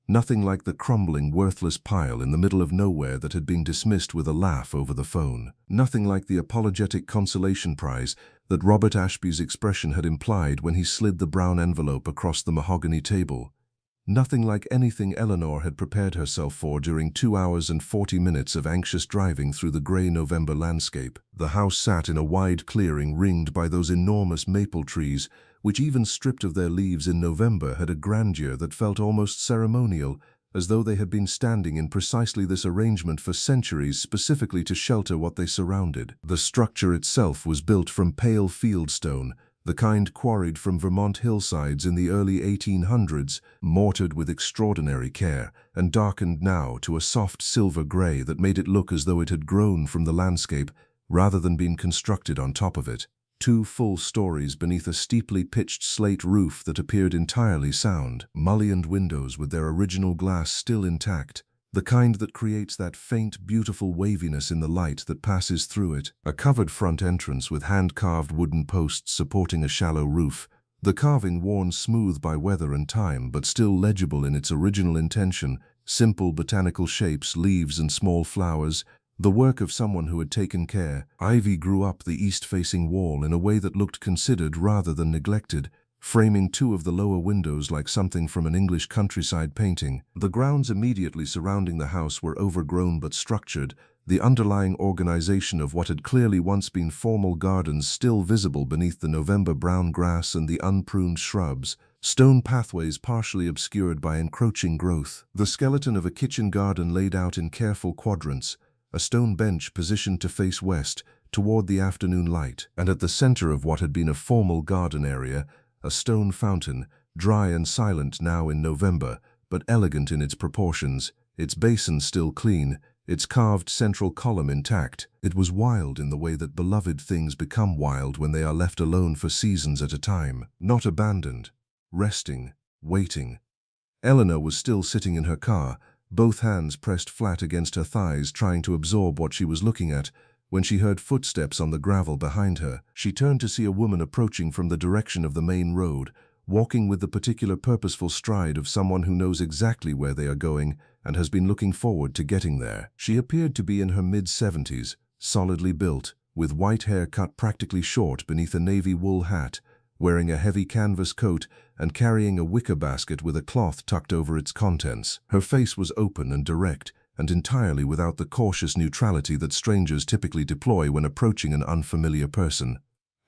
Nothing like the crumbling, worthless pile in the middle of nowhere that had been dismissed with a laugh over the phone. Nothing like the apologetic consolation prize that Robert Ashby's expression had implied when he slid the brown envelope across the mahogany table. Nothing like anything Eleanor had prepared herself for during 2 hours and 40 minutes of anxious driving through the gray November landscape. The house sat in a wide clearing ringed by those enormous maple trees, which even stripped of their leaves in November had a grandeur that felt almost ceremonial, as though they had been standing in precisely this arrangement for centuries specifically to shelter what they surrounded. The structure itself was built from pale fieldstone, the kind quarried from Vermont hillsides in the early 1800s, mortared with extraordinary care, and darkened now to a soft silver gray that made it look as though it had grown from the landscape rather than been constructed on top of it. 2 full stories beneath a steeply pitched slate roof that appeared entirely sound, mullioned windows with their original glass still intact, the kind that creates that faint, beautiful waviness in the light that passes through it. A covered front entrance with hand-carved wooden posts supporting a shallow roof, the carving worn smooth by weather and time but still legible in its original intention, simple botanical shapes, leaves and small flowers, the work of someone who had taken care. Ivy grew up the east-facing wall in a way that looked considered rather than neglected, framing 2 of the lower windows like something from an English countryside painting. The grounds immediately surrounding the house were overgrown but structured, the underlying organization of what had clearly once been formal gardens still visible beneath the November brown grass and the unpruned shrubs, stone pathways partially obscured by encroaching growth. The skeleton of a kitchen garden laid out in careful quadrants, a stone bench positioned to face west, toward the afternoon light, and at the center of what had been a formal garden area, a stone fountain, dry and silent now in November, but elegant in its proportions, its basin still clean, its carved central column intact. It was wild in the way that beloved things become wild when they are left alone for seasons at a time, not abandoned, resting, waiting. Eleanor was still sitting in her car, both hands pressed flat against her thighs trying to absorb what she was looking at, when she heard footsteps on the gravel behind her. She turned to see a woman approaching from the direction of the main road, walking with the particular purposeful stride of someone who knows exactly where they are going and has been looking forward to getting there. She appeared to be in her mid-70s, solidly built, with white hair cut practically short beneath a navy wool hat, wearing a heavy canvas coat and carrying a wicker basket with a cloth tucked over its contents. Her face was open and direct, and entirely without the cautious neutrality that strangers typically deploy when approaching an unfamiliar person.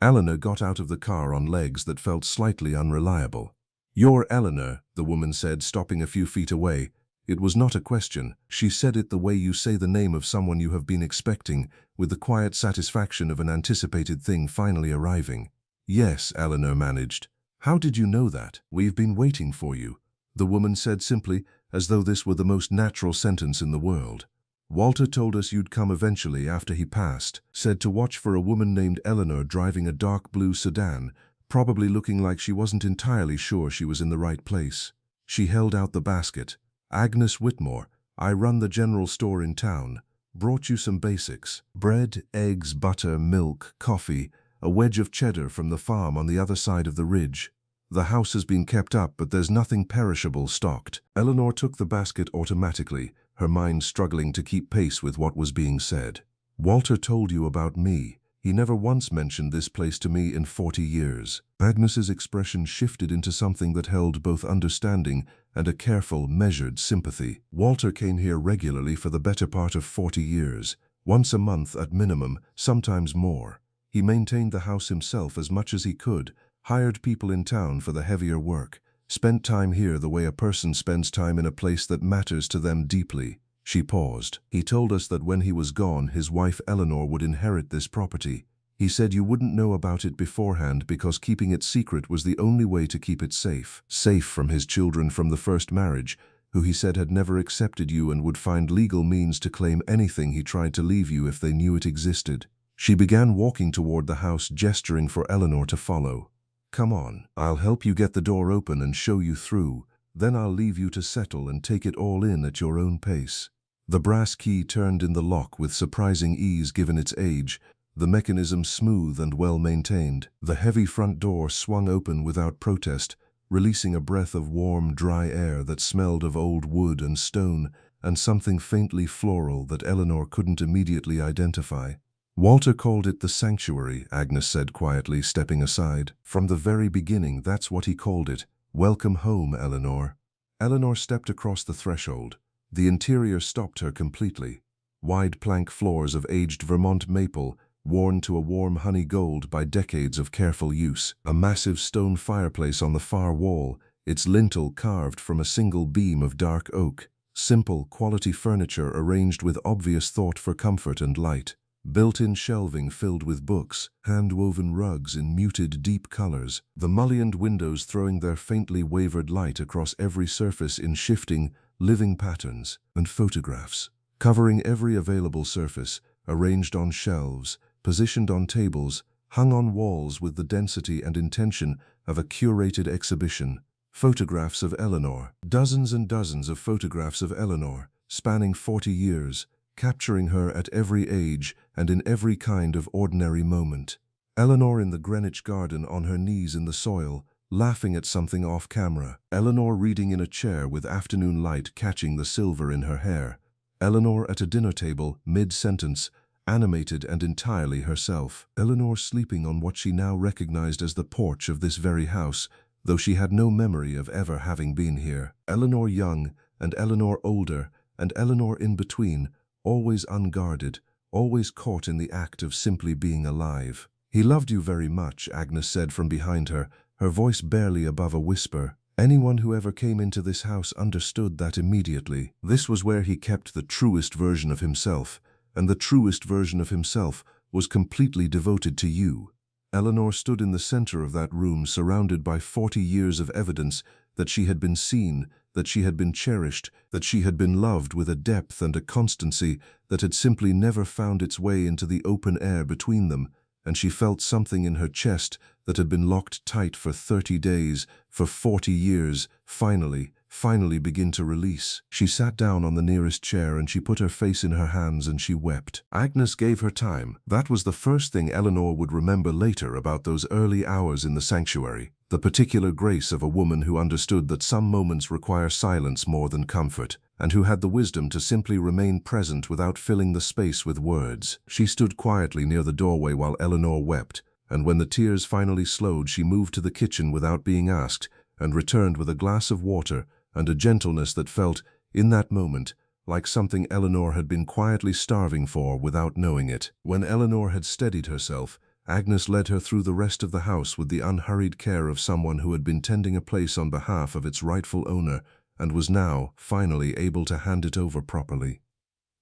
Eleanor got out of the car on legs that felt slightly unreliable. "You're Eleanor," the woman said, stopping a few feet away. It was not a question. She said it the way you say the name of someone you have been expecting, with the quiet satisfaction of an anticipated thing finally arriving. "Yes," Eleanor managed. "How did you know that?" "We've been waiting for you," the woman said simply, as though this were the most natural sentence in the world. "Walter told us you'd come eventually after he passed, said to watch for a woman named Eleanor driving a dark blue sedan, probably looking like she wasn't entirely sure she was in the right place." She held out the basket. "Agnes Whitmore, I run the general store in town. Brought you some basics. Bread, eggs, butter, milk, coffee, a wedge of cheddar from the farm on the other side of the ridge. The house has been kept up, but there's nothing perishable stocked." Eleanor took the basket automatically, her mind struggling to keep pace with what was being said. "Walter told you about me. He never once mentioned this place to me in 40 years. Agnes's expression shifted into something that held both understanding and a careful, measured sympathy. "Walter came here regularly for the better part of 40 years, once a month at minimum, sometimes more. He maintained the house himself as much as he could, hired people in town for the heavier work, spent time here the way a person spends time in a place that matters to them deeply." She paused. "He told us that when he was gone, his wife Eleanor would inherit this property. He said you wouldn't know about it beforehand because keeping it secret was the only way to keep it safe. Safe from his children from the first marriage, who he said had never accepted you and would find legal means to claim anything he tried to leave you if they knew it existed." She began walking toward the house, gesturing for Eleanor to follow. "Come on, I'll help you get the door open and show you through. Then I'll leave you to settle and take it all in at your own pace." The brass key turned in the lock with surprising ease given its age, the mechanism smooth and well-maintained. The heavy front door swung open without protest, releasing a breath of warm, dry air that smelled of old wood and stone and something faintly floral that Eleanor couldn't immediately identify. "Walter called it the sanctuary," Agnes said quietly, stepping aside. "From the very beginning, that's what he called it. Welcome home, Eleanor." Eleanor stepped across the threshold. The interior stopped her completely. Wide plank floors of aged Vermont maple, worn to a warm honey gold by decades of careful use. A massive stone fireplace on the far wall, its lintel carved from a single beam of dark oak. Simple, quality furniture arranged with obvious thought for comfort and light. Built-in shelving filled with books, hand-woven rugs in muted, deep colors, the mullioned windows throwing their faintly wavered light across every surface in shifting, living patterns, and photographs, covering every available surface, arranged on shelves, positioned on tables, hung on walls with the density and intention of a curated exhibition. Photographs of Eleanor. Dozens and dozens of photographs of Eleanor, spanning 40 years, capturing her at every age and in every kind of ordinary moment. Eleanor in the Greenwich garden on her knees in the soil, laughing at something off-camera. Eleanor reading in a chair with afternoon light catching the silver in her hair. Eleanor at a dinner table, mid-sentence, animated and entirely herself. Eleanor sleeping on what she now recognized as the porch of this very house, though she had no memory of ever having been here. Eleanor young, and Eleanor older, and Eleanor in between, always unguarded, always caught in the act of simply being alive. "He loved you very much," Agnes said from behind her, her voice barely above a whisper. Anyone who ever came into this house understood that immediately. This was where he kept the truest version of himself, and the truest version of himself was completely devoted to you. Eleanor stood in the center of that room, surrounded by 40 years of evidence that she had been seen, that she had been cherished, that she had been loved with a depth and a constancy that had simply never found its way into the open air between them, and she felt something in her chest that had been locked tight for 30 days, for 40 years, finally begin to release. She sat down on the nearest chair and she put her face in her hands and she wept. Agnes gave her time. That was the first thing Eleanor would remember later about those early hours in the sanctuary. The particular grace of a woman who understood that some moments require silence more than comfort, and who had the wisdom to simply remain present without filling the space with words. She stood quietly near the doorway while Eleanor wept, and when the tears finally slowed, she moved to the kitchen without being asked, and returned with a glass of water and a gentleness that felt, in that moment, like something Eleanor had been quietly starving for without knowing it. When Eleanor had steadied herself, Agnes led her through the rest of the house with the unhurried care of someone who had been tending a place on behalf of its rightful owner and was now, finally, able to hand it over properly.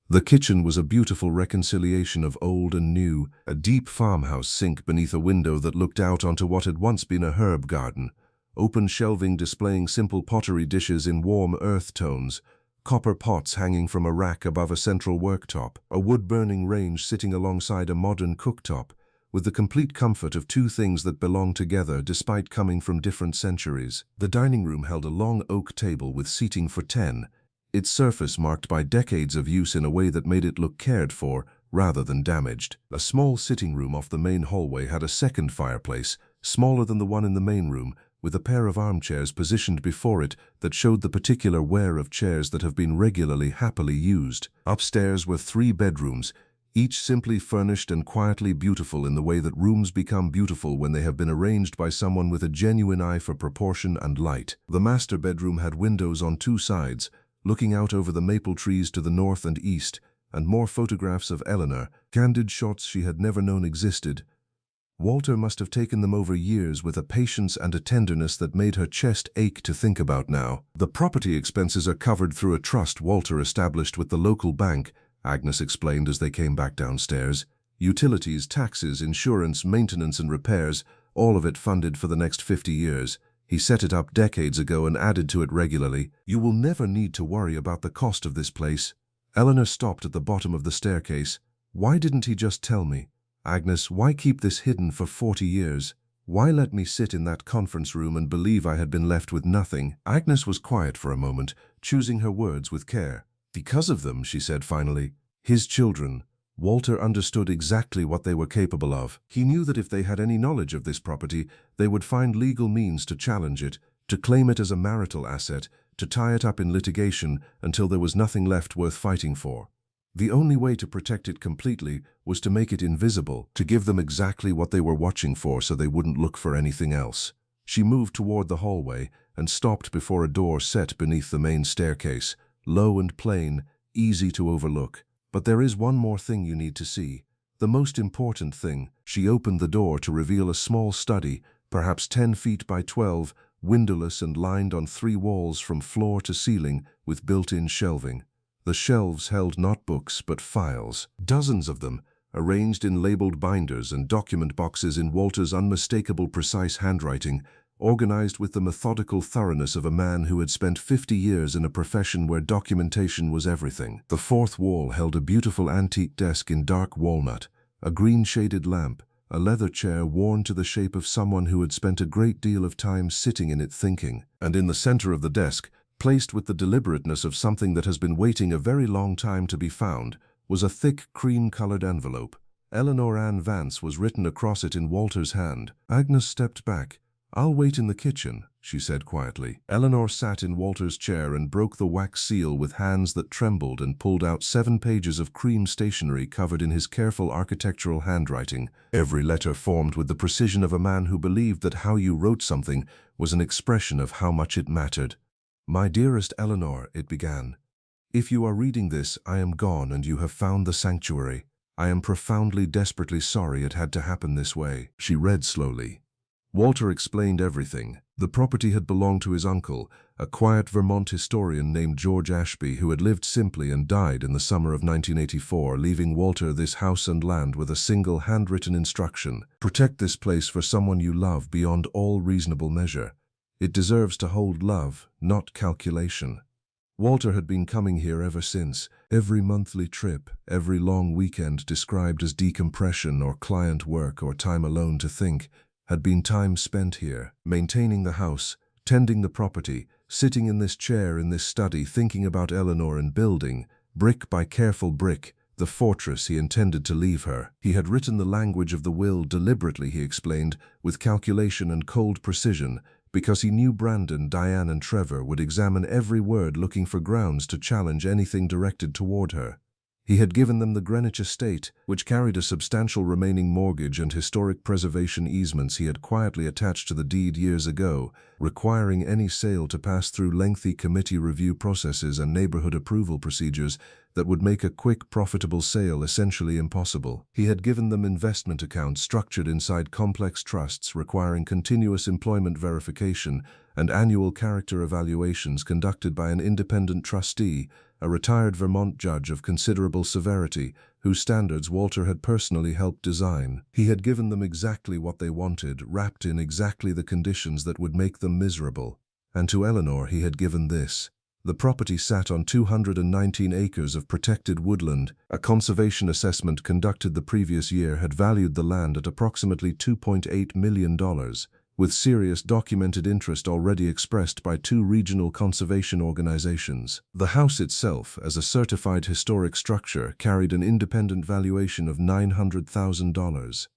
The kitchen was a beautiful reconciliation of old and new, a deep farmhouse sink beneath a window that looked out onto what had once been a herb garden, open shelving displaying simple pottery dishes in warm earth tones, copper pots hanging from a rack above a central worktop, a wood-burning range sitting alongside a modern cooktop, with the complete comfort of two things that belong together despite coming from different centuries. The dining room held a long oak table with seating for 10, its surface marked by decades of use in a way that made it look cared for rather than damaged. A small sitting room off the main hallway had a second fireplace, smaller than the one in the main room, with a pair of armchairs positioned before it that showed the particular wear of chairs that have been regularly happily used. Upstairs were 3 bedrooms, each simply furnished and quietly beautiful in the way that rooms become beautiful when they have been arranged by someone with a genuine eye for proportion and light. The master bedroom had windows on 2 sides, looking out over the maple trees to the north and east, and more photographs of Eleanor, candid shots she had never known existed. Walter must have taken them over years with a patience and a tenderness that made her chest ache to think about now. The property expenses are covered through a trust Walter established with the local bank, Agnes explained as they came back downstairs. Utilities, taxes, insurance, maintenance and repairs, all of it funded for the next 50 years. He set it up decades ago and added to it regularly. You will never need to worry about the cost of this place. Eleanor stopped at the bottom of the staircase. Why didn't he just tell me? Agnes, why keep this hidden for 40 years? Why let me sit in that conference room and believe I had been left with nothing? Agnes was quiet for a moment, choosing her words with care. Because of them, she said finally. His children. Walter understood exactly what they were capable of. He knew that if they had any knowledge of this property, they would find legal means to challenge it, to claim it as a marital asset, to tie it up in litigation until there was nothing left worth fighting for. The only way to protect it completely was to make it invisible, to give them exactly what they were watching for so they wouldn't look for anything else. She moved toward the hallway and stopped before a door set beneath the main staircase, low and plain, easy to overlook. But there is one more thing you need to see. The most important thing. She opened the door to reveal a small study, perhaps 10 feet by 12, windowless and lined on 3 walls from floor to ceiling with built-in shelving. The shelves held not books but files, dozens of them, arranged in labeled binders and document boxes in Walter's unmistakable precise handwriting, organized with the methodical thoroughness of a man who had spent 50 years in a profession where documentation was everything. The 4th wall held a beautiful antique desk in dark walnut, a green-shaded lamp, a leather chair worn to the shape of someone who had spent a great deal of time sitting in it thinking. And in the center of the desk, placed with the deliberateness of something that has been waiting a very long time to be found, was a thick cream-colored envelope. Eleanor Ann Vance was written across it in Walter's hand. Agnes stepped back. "I'll wait in the kitchen," she said quietly. Eleanor sat in Walter's chair and broke the wax seal with hands that trembled and pulled out 7 pages of cream stationery covered in his careful architectural handwriting, every letter formed with the precision of a man who believed that how you wrote something was an expression of how much it mattered. "My dearest Eleanor," it began. "If you are reading this, I am gone and you have found the sanctuary. I am profoundly, desperately sorry it had to happen this way." She read slowly. Walter explained everything. The property had belonged to his uncle, a quiet Vermont historian named George Ashby, who had lived simply and died in the summer of 1984, leaving Walter this house and land with a single handwritten instruction. "Protect this place for someone you love beyond all reasonable measure. It deserves to hold love, not calculation." Walter had been coming here ever since. Every monthly trip, every long weekend described as decompression or client work or time alone to think, had been time spent here, maintaining the house, tending the property, sitting in this chair in this study thinking about Eleanor and building, brick by careful brick, the fortress he intended to leave her. He had written the language of the will deliberately, he explained, with calculation and cold precision, because he knew Brandon, Diane and Trevor would examine every word looking for grounds to challenge anything directed toward her. He had given them the Greenwich estate, which carried a substantial remaining mortgage and historic preservation easements he had quietly attached to the deed years ago, requiring any sale to pass through lengthy committee review processes and neighborhood approval procedures that would make a quick, profitable sale essentially impossible. He had given them investment accounts structured inside complex trusts requiring continuous employment verification and annual character evaluations conducted by an independent trustee, a retired Vermont judge of considerable severity, whose standards Walter had personally helped design. He had given them exactly what they wanted, wrapped in exactly the conditions that would make them miserable. And to Eleanor he had given this. The property sat on 219 acres of protected woodland. A conservation assessment conducted the previous year had valued the land at approximately $2.8 million, with serious documented interest already expressed by 2 regional conservation organizations. The house itself, as a certified historic structure, carried an independent valuation of $900,000.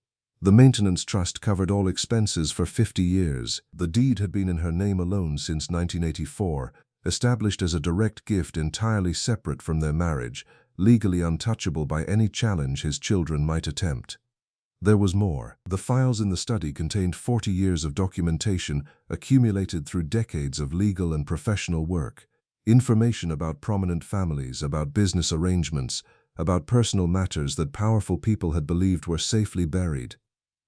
The maintenance trust covered all expenses for 50 years. The deed had been in her name alone since 1984, established as a direct gift entirely separate from their marriage, legally untouchable by any challenge his children might attempt. There was more. The files in the study contained 40 years of documentation accumulated through decades of legal and professional work. Information about prominent families, about business arrangements, about personal matters that powerful people had believed were safely buried.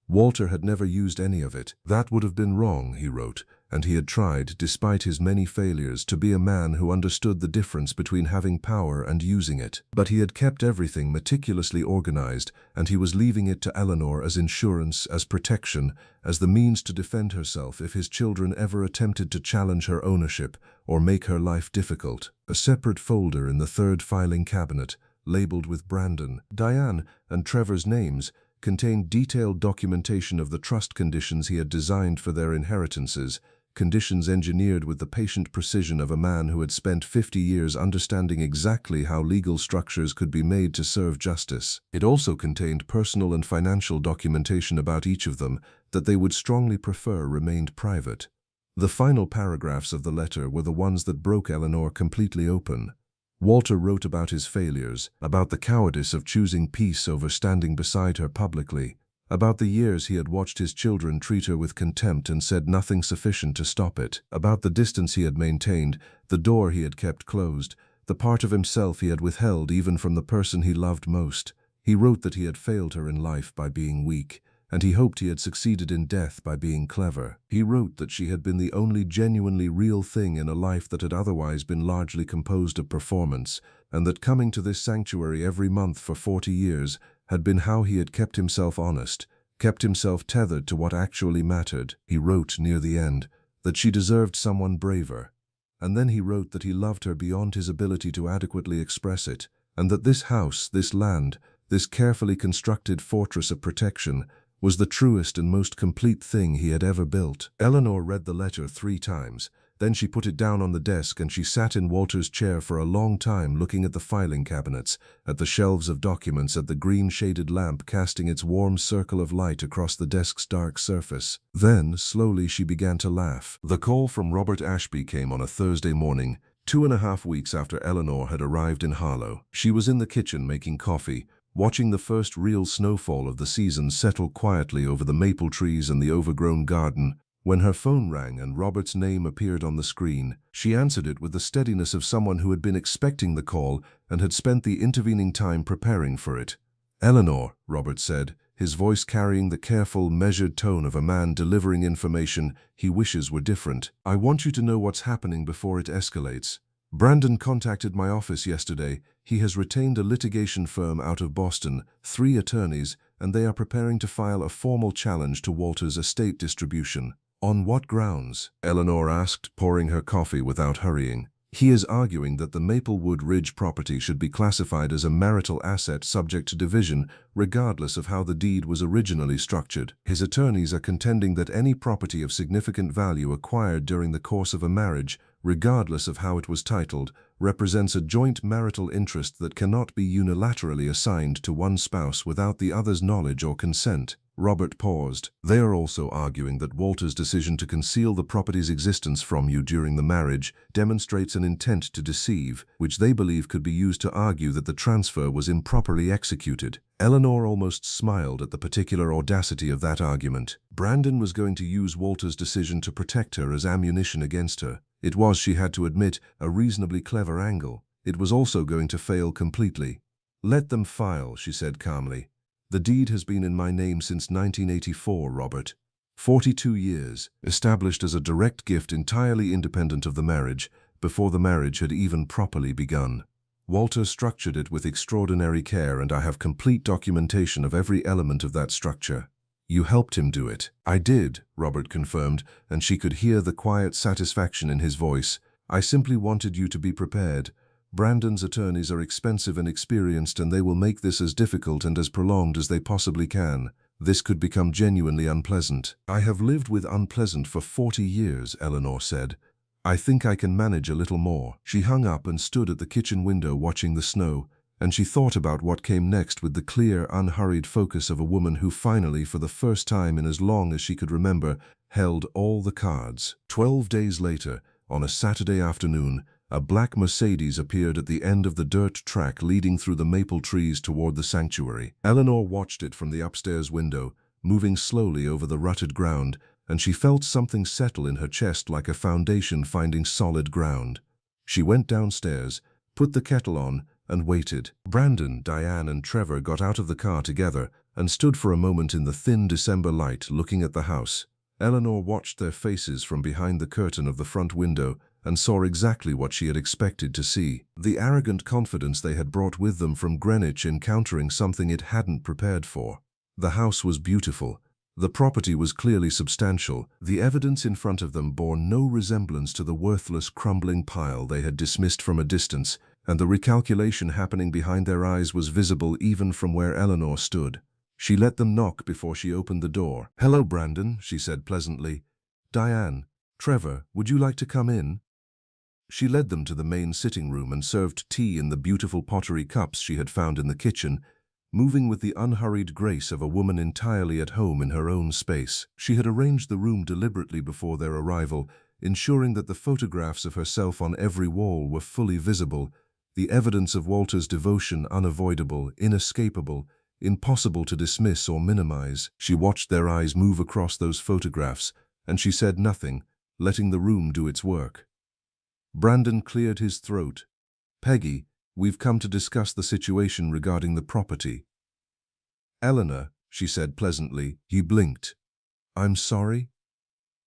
Walter had never used any of it. That would have been wrong, he wrote, and he had tried, despite his many failures, to be a man who understood the difference between having power and using it. But he had kept everything meticulously organized, and he was leaving it to Eleanor as insurance, as protection, as the means to defend herself if his children ever attempted to challenge her ownership or make her life difficult. A separate folder in the 3rd filing cabinet, labeled with Brandon, Diane, and Trevor's names, contained detailed documentation of the trust conditions he had designed for their inheritances, conditions engineered with the patient precision of a man who had spent 50 years understanding exactly how legal structures could be made to serve justice. It also contained personal and financial documentation about each of them that they would strongly prefer remained private. The final paragraphs of the letter were the ones that broke Eleanor completely open. Walter wrote about his failures, about the cowardice of choosing peace over standing beside her publicly, about the years he had watched his children treat her with contempt and said nothing sufficient to stop it, about the distance he had maintained, the door he had kept closed, the part of himself he had withheld even from the person he loved most. He wrote that he had failed her in life by being weak, and he hoped he had succeeded in death by being clever. He wrote that she had been the only genuinely real thing in a life that had otherwise been largely composed of performance, and that coming to this sanctuary every month for 40 years had been how he had kept himself honest, kept himself tethered to what actually mattered. He wrote near the end that she deserved someone braver, and then he wrote that he loved her beyond his ability to adequately express it, and that this house, this land, this carefully constructed fortress of protection was the truest and most complete thing he had ever built. Eleanor read the letter 3 times. Then she put it down on the desk and she sat in Walter's chair for a long time looking at the filing cabinets, at the shelves of documents, at the green-shaded lamp casting its warm circle of light across the desk's dark surface. Then, slowly, she began to laugh. The call from Robert Ashby came on a Thursday morning, 2.5 weeks after Eleanor had arrived in Harlow. She was in the kitchen making coffee, watching the first real snowfall of the season settle quietly over the maple trees and the overgrown garden, when her phone rang and Robert's name appeared on the screen. She answered it with the steadiness of someone who had been expecting the call and had spent the intervening time preparing for it. "Eleanor," Robert said, his voice carrying the careful, measured tone of a man delivering information he wishes were different. "I want you to know what's happening before it escalates. Brandon contacted my office yesterday. He has retained a litigation firm out of Boston, 3 attorneys, and they are preparing to file a formal challenge to Walter's estate distribution." "On what grounds?" Eleanor asked, pouring her coffee without hurrying. "He is arguing that the Maplewood Ridge property should be classified as a marital asset subject to division, regardless of how the deed was originally structured. His attorneys are contending that any property of significant value acquired during the course of a marriage, regardless of how it was titled, represents a joint marital interest that cannot be unilaterally assigned to one spouse without the other's knowledge or consent. Robert paused. They are also arguing that Walter's decision to conceal the property's existence from you during the marriage demonstrates an intent to deceive, which they believe could be used to argue that the transfer was improperly executed. Eleanor almost smiled at the particular audacity of that argument. Brandon was going to use Walter's decision to protect her as ammunition against her. It was, she had to admit, a reasonably clever angle. It was also going to fail completely. "Let them file," she said calmly. "The deed has been in my name since 1984, Robert. 42 years, established as a direct gift entirely independent of the marriage, before the marriage had even properly begun. Walter structured it with extraordinary care, and I have complete documentation of every element of that structure." "You helped him do it." "I did," Robert confirmed, and she could hear the quiet satisfaction in his voice. "I simply wanted you to be prepared. Brandon's attorneys are expensive and experienced, and they will make this as difficult and as prolonged as they possibly can. This could become genuinely unpleasant." "I have lived with unpleasant for 40 years, Eleanor said. "I think I can manage a little more." She hung up and stood at the kitchen window watching the snow, and she thought about what came next with the clear, unhurried focus of a woman who finally, for the first time in as long as she could remember, held all the cards. 12 days later, on a Saturday afternoon, a black Mercedes appeared at the end of the dirt track leading through the maple trees toward the sanctuary. Eleanor watched it from the upstairs window, moving slowly over the rutted ground, and she felt something settle in her chest like a foundation finding solid ground. She went downstairs, put the kettle on, and waited. Brandon, Diane, and Trevor got out of the car together and stood for a moment in the thin December light looking at the house. Eleanor watched their faces from behind the curtain of the front window and saw exactly what she had expected to see. The arrogant confidence they had brought with them from Greenwich encountering something it hadn't prepared for. The house was beautiful. The property was clearly substantial. The evidence in front of them bore no resemblance to the worthless, crumbling pile they had dismissed from a distance, and the recalculation happening behind their eyes was visible even from where Eleanor stood. She let them knock before she opened the door. "Hello, Brandon," she said pleasantly. "Diane, Trevor, would you like to come in?" She led them to the main sitting room and served tea in the beautiful pottery cups she had found in the kitchen, moving with the unhurried grace of a woman entirely at home in her own space. She had arranged the room deliberately before their arrival, ensuring that the photographs of herself on every wall were fully visible, the evidence of Walter's devotion unavoidable, inescapable, impossible to dismiss or minimize. She watched their eyes move across those photographs, and she said nothing, letting the room do its work. Brandon cleared his throat. "Peggy, we've come to discuss the situation regarding the property." "Eleanor," she said pleasantly. He blinked. "I'm sorry?"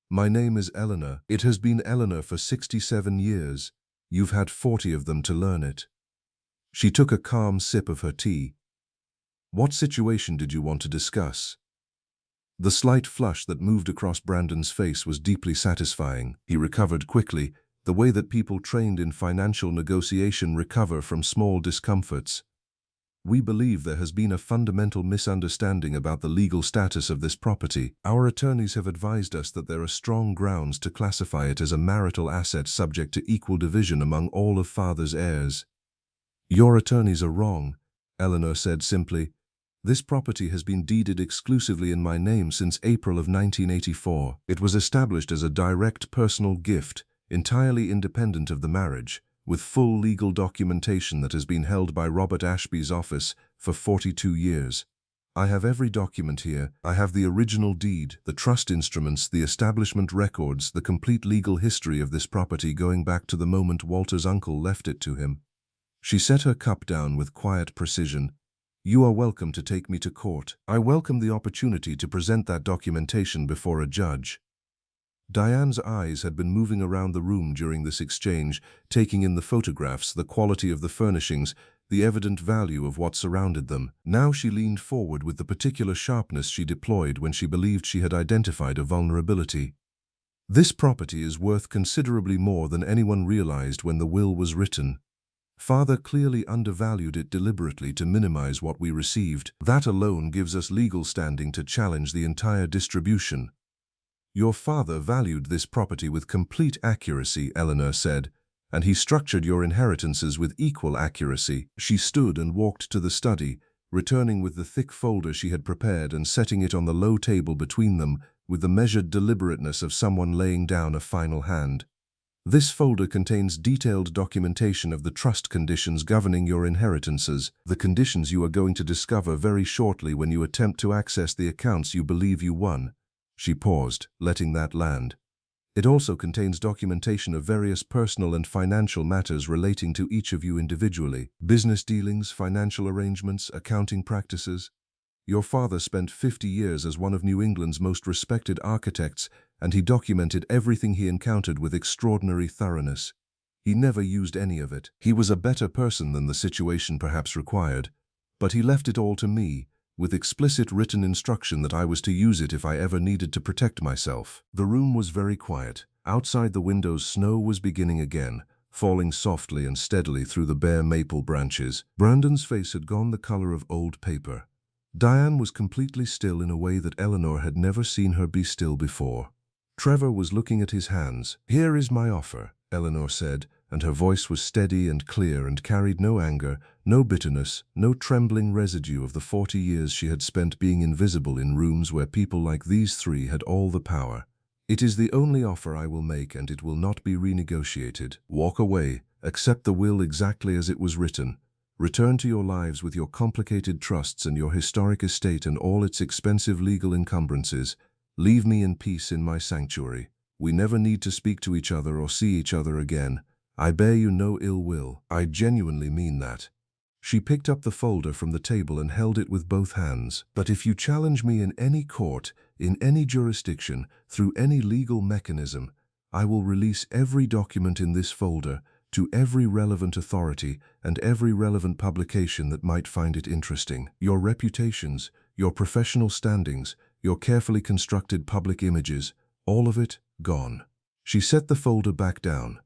"My name is Eleanor. It has been Eleanor for 67 years. You've had 40 of them to learn it." She took a calm sip of her tea. "What situation did you want to discuss?" The slight flush that moved across Brandon's face was deeply satisfying. He recovered quickly, the way that people trained in financial negotiation recover from small discomforts. "We believe there has been a fundamental misunderstanding about the legal status of this property. Our attorneys have advised us that there are strong grounds to classify it as a marital asset subject to equal division among all of Father's heirs." "Your attorneys are wrong," Eleanor said simply. "This property has been deeded exclusively in my name since April of 1984. It was established as a direct personal gift, entirely independent of the marriage, with full legal documentation that has been held by Robert Ashby's office for 42 years. I have every document here. I have the original deed, the trust instruments, the establishment records, the complete legal history of this property going back to the moment Walter's uncle left it to him." She set her cup down with quiet precision. "You are welcome to take me to court. I welcome the opportunity to present that documentation before a judge." Diane's eyes had been moving around the room during this exchange, taking in the photographs, the quality of the furnishings, the evident value of what surrounded them. Now she leaned forward with the particular sharpness she deployed when she believed she had identified a vulnerability. "This property is worth considerably more than anyone realized when the will was written. Father clearly undervalued it deliberately to minimize what we received. That alone gives us legal standing to challenge the entire distribution." "Your father valued this property with complete accuracy," Eleanor said, "and he structured your inheritances with equal accuracy." She stood and walked to the study, returning with the thick folder she had prepared and setting it on the low table between them with the measured deliberateness of someone laying down a final hand. This folder contains detailed documentation of the trust conditions governing your inheritances, the conditions you are going to discover very shortly when you attempt to access the accounts you believe you won. She paused, letting that land. It also contains documentation of various personal and financial matters relating to each of you individually. Business dealings, financial arrangements, accounting practices. Your father spent 50 years as one of New England's most respected architects, and he documented everything he encountered with extraordinary thoroughness. He never used any of it. He was a better person than the situation perhaps required, but he left it all to me, with explicit written instruction that I was to use it if I ever needed to protect myself. The room was very quiet. Outside the windows, snow was beginning again, falling softly and steadily through the bare maple branches. Brandon's face had gone the color of old paper. Diane was completely still in a way that Eleanor had never seen her be still before. Trevor was looking at his hands. "Here is my offer," Eleanor said, and her voice was steady and clear and carried no anger, no bitterness, no trembling residue of the 40 years she had spent being invisible in rooms where people like these three had all the power. "It is the only offer I will make, and it will not be renegotiated. Walk away, accept the will exactly as it was written. Return to your lives with your complicated trusts and your historic estate and all its expensive legal encumbrances. Leave me in peace in my sanctuary. We never need to speak to each other or see each other again. I bear you no ill will. I genuinely mean that." She picked up the folder from the table and held it with both hands. "But if you challenge me in any court, in any jurisdiction, through any legal mechanism, I will release every document in this folder to every relevant authority and every relevant publication that might find it interesting. Your reputations, your professional standings, your carefully constructed public images, all of it gone." She set the folder back down.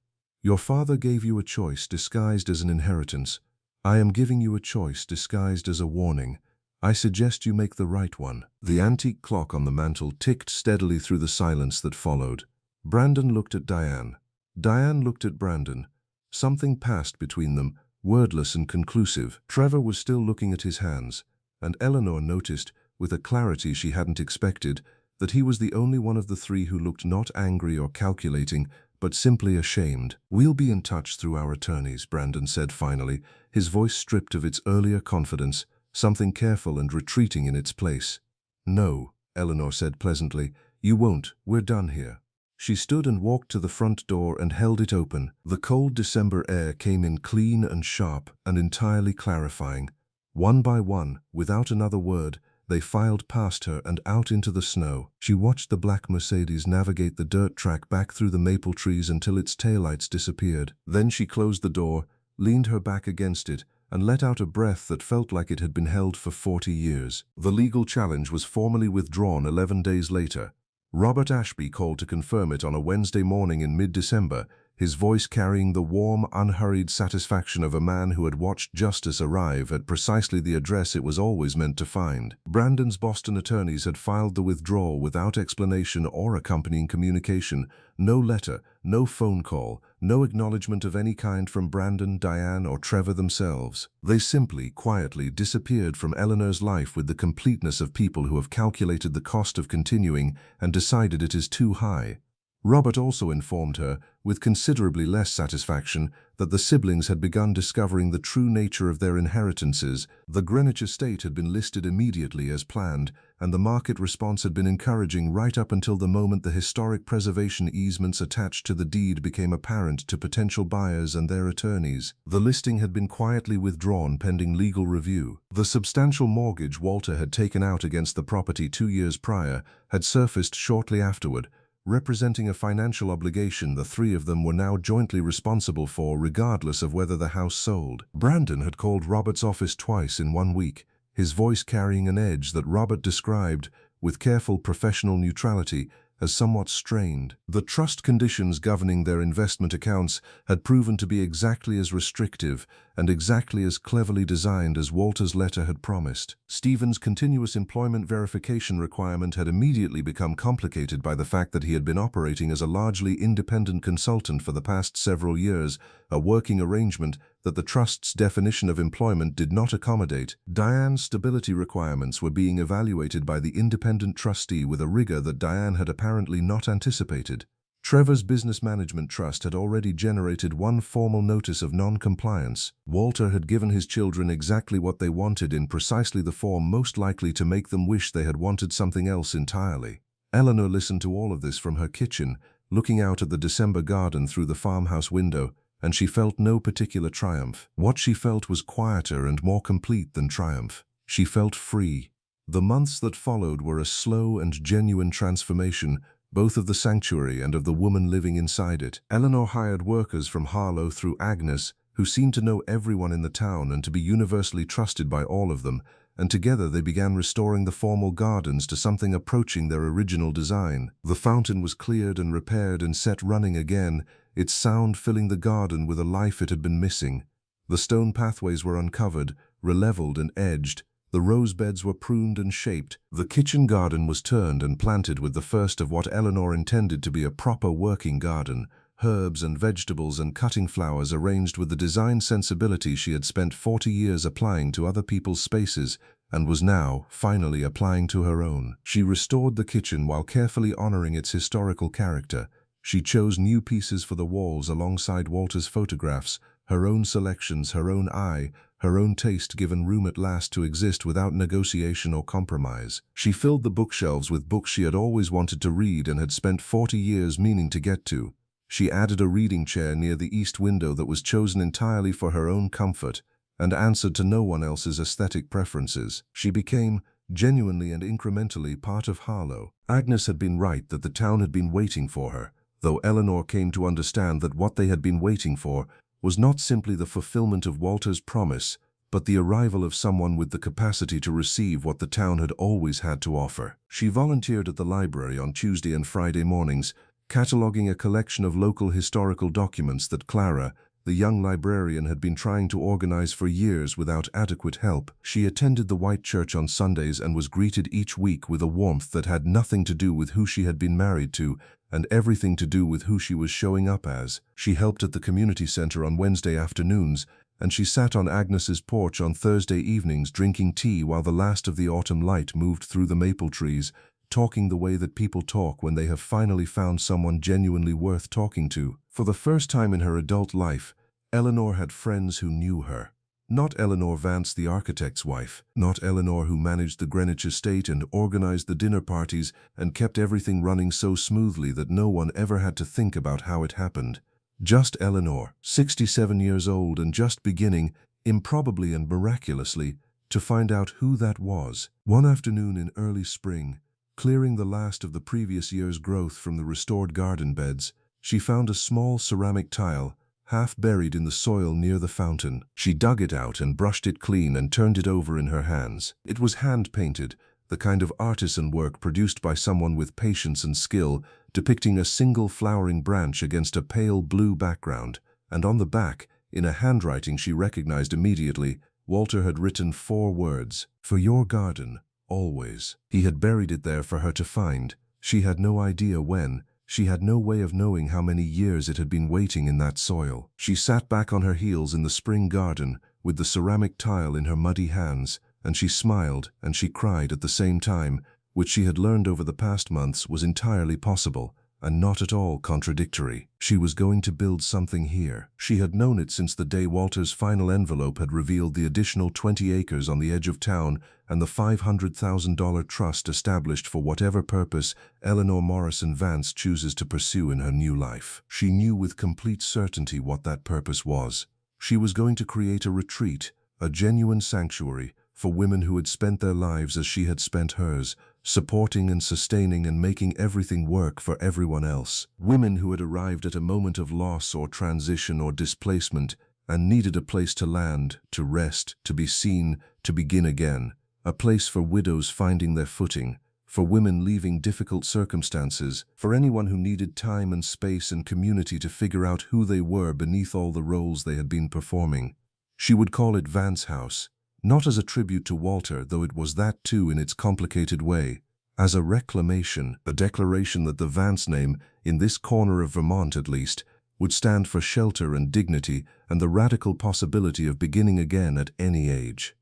"Your father gave you a choice disguised as an inheritance. I am giving you a choice disguised as a warning. I suggest you make the right one." The antique clock on the mantel ticked steadily through the silence that followed. Brandon looked at Diane. Diane looked at Brandon. Something passed between them, wordless and conclusive. Trevor was still looking at his hands, and Eleanor noticed, with a clarity she hadn't expected, that he was the only one of the three who looked not angry or calculating, but simply ashamed. "We'll be in touch through our attorneys," Brandon said finally, his voice stripped of its earlier confidence, something careful and retreating in its place. "No," Eleanor said pleasantly, "you won't. We're done here." She stood and walked to the front door and held it open. The cold December air came in clean and sharp and entirely clarifying. One by one, without another word, they filed past her and out into the snow. She watched the black Mercedes navigate the dirt track back through the maple trees until its taillights disappeared. Then she closed the door, leaned her back against it, and let out a breath that felt like it had been held for 40 years. The legal challenge was formally withdrawn 11 days later. Robert Ashby called to confirm it on a Wednesday morning in mid-December, his voice carrying the warm, unhurried satisfaction of a man who had watched justice arrive at precisely the address it was always meant to find. Brandon's Boston attorneys had filed the withdrawal without explanation or accompanying communication, no letter, no phone call, no acknowledgement of any kind from Brandon, Diane, or Trevor themselves. They simply, quietly disappeared from Eleanor's life with the completeness of people who have calculated the cost of continuing and decided it is too high. Robert also informed her, with considerably less satisfaction, that the siblings had begun discovering the true nature of their inheritances. The Greenwich estate had been listed immediately as planned, and the market response had been encouraging right up until the moment the historic preservation easements attached to the deed became apparent to potential buyers and their attorneys. The listing had been quietly withdrawn pending legal review. The substantial mortgage Walter had taken out against the property 2 years prior had surfaced shortly afterward, representing a financial obligation the three of them were now jointly responsible for regardless of whether the house sold. Brandon had called Robert's office twice in 1 week, his voice carrying an edge that Robert described, with careful professional neutrality, as somewhat strained. The trust conditions governing their investment accounts had proven to be exactly as restrictive and exactly as cleverly designed as Walter's letter had promised. Stephen's continuous employment verification requirement had immediately become complicated by the fact that he had been operating as a largely independent consultant for the past several years, a working arrangement that the trust's definition of employment did not accommodate. Diane's stability requirements were being evaluated by the independent trustee with a rigor that Diane had apparently not anticipated. Trevor's business management trust had already generated one formal notice of non-compliance. Walter had given his children exactly what they wanted in precisely the form most likely to make them wish they had wanted something else entirely. Eleanor listened to all of this from her kitchen, looking out at the December garden through the farmhouse window, and she felt no particular triumph. What she felt was quieter and more complete than triumph. She felt free. The months that followed were a slow and genuine transformation, both of the sanctuary and of the woman living inside it. Eleanor hired workers from Harlow through Agnes, who seemed to know everyone in the town and to be universally trusted by all of them, and together they began restoring the formal gardens to something approaching their original design. The fountain was cleared and repaired and set running again, its sound filling the garden with a life it had been missing. The stone pathways were uncovered, relevelled and edged. The rose beds were pruned and shaped. The kitchen garden was turned and planted with the first of what Eleanor intended to be a proper working garden, herbs and vegetables and cutting flowers arranged with the design sensibility she had spent 40 years applying to other people's spaces and was now, finally, applying to her own. She restored the kitchen while carefully honoring its historical character. She chose new pieces for the walls alongside Walter's photographs, her own selections, her own eye, her own taste given room at last to exist without negotiation or compromise. She filled the bookshelves with books she had always wanted to read and had spent 40 years meaning to get to. She added a reading chair near the east window that was chosen entirely for her own comfort and answered to no one else's aesthetic preferences. She became, genuinely and incrementally, part of Harlow. Agnes had been right that the town had been waiting for her, though Eleanor came to understand that what they had been waiting for was not simply the fulfillment of Walter's promise, but the arrival of someone with the capacity to receive what the town had always had to offer. She volunteered at the library on Tuesday and Friday mornings, cataloging a collection of local historical documents that Clara, the young librarian, had been trying to organize for years without adequate help. She attended the White Church on Sundays and was greeted each week with a warmth that had nothing to do with who she had been married to and everything to do with who she was showing up as. She helped at the community center on Wednesday afternoons, and she sat on Agnes's porch on Thursday evenings drinking tea while the last of the autumn light moved through the maple trees, talking the way that people talk when they have finally found someone genuinely worth talking to. For the first time in her adult life, Eleanor had friends who knew her. Not Eleanor Vance, the architect's wife. Not Eleanor who managed the Greenwich estate and organized the dinner parties and kept everything running so smoothly that no one ever had to think about how it happened. Just Eleanor, 67 years old and just beginning, improbably and miraculously, to find out who that was. One afternoon in early spring, clearing the last of the previous year's growth from the restored garden beds, she found a small ceramic tile, half buried in the soil near the fountain. She dug it out and brushed it clean and turned it over in her hands. It was hand-painted, the kind of artisan work produced by someone with patience and skill, depicting a single flowering branch against a pale blue background, and on the back, in a handwriting she recognized immediately, Walter had written 4 words: "For your garden, always." He had buried it there for her to find. She had no idea when. She had no way of knowing how many years it had been waiting in that soil. She sat back on her heels in the spring garden, with the ceramic tile in her muddy hands, and she smiled and she cried at the same time, which she had learned over the past months was entirely possible, and not at all contradictory. She was going to build something here. She had known it since the day Walter's final envelope had revealed the additional 20 acres on the edge of town and the $500,000 trust established for whatever purpose Eleanor Morrison Vance chooses to pursue in her new life. She knew with complete certainty what that purpose was. She was going to create a retreat, a genuine sanctuary, for women who had spent their lives as she had spent hers, supporting and sustaining and making everything work for everyone else. Women who had arrived at a moment of loss or transition or displacement and needed a place to land, to rest, to be seen, to begin again. A place for widows finding their footing, for women leaving difficult circumstances, for anyone who needed time and space and community to figure out who they were beneath all the roles they had been performing. She would call it Vance House. Not as a tribute to Walter, though it was that too in its complicated way. As a reclamation, a declaration that the Vance name, in this corner of Vermont at least, would stand for shelter and dignity and the radical possibility of beginning again at any age.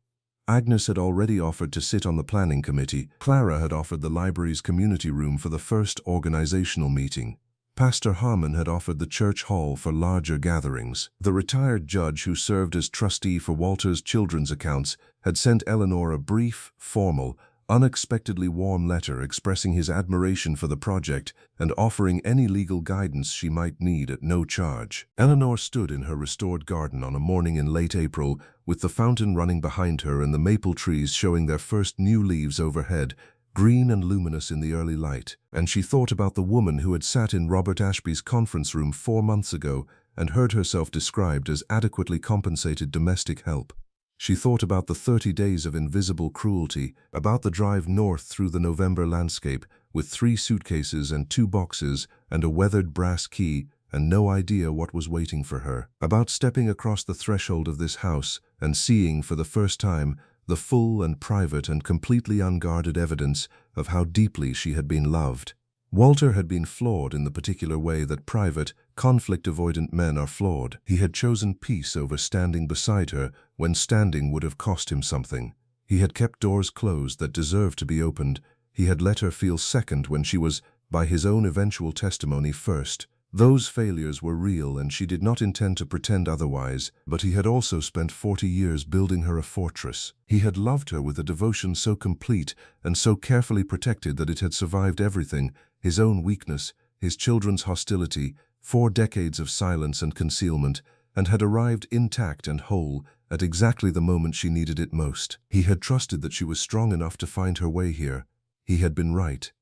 Agnes had already offered to sit on the planning committee. Clara had offered the library's community room for the first organizational meeting. Pastor Harmon had offered the church hall for larger gatherings. The retired judge who served as trustee for Walter's children's accounts had sent Eleanor a brief, formal, unexpectedly warm letter expressing his admiration for the project and offering any legal guidance she might need at no charge. Eleanor stood in her restored garden on a morning in late April, with the fountain running behind her and the maple trees showing their first new leaves overhead, green and luminous in the early light. And she thought about the woman who had sat in Robert Ashby's conference room 4 months ago and heard herself described as adequately compensated domestic help. She thought about the 30 days of invisible cruelty, about the drive north through the November landscape with 3 suitcases and 2 boxes and a weathered brass key and no idea what was waiting for her, about stepping across the threshold of this house and seeing for the first time the full and private and completely unguarded evidence of how deeply she had been loved. Walter had been flawed in the particular way that private, conflict-avoidant men are flawed. He had chosen peace over standing beside her when standing would have cost him something. He had kept doors closed that deserved to be opened. He had let her feel second when she was, by his own eventual testimony, first. Those failures were real and she did not intend to pretend otherwise, but he had also spent 40 years building her a fortress. He had loved her with a devotion so complete and so carefully protected that it had survived everything, his own weakness, his children's hostility, 4 decades of silence and concealment, and had arrived intact and whole at exactly the moment she needed it most. He had trusted that she was strong enough to find her way here. He had been right.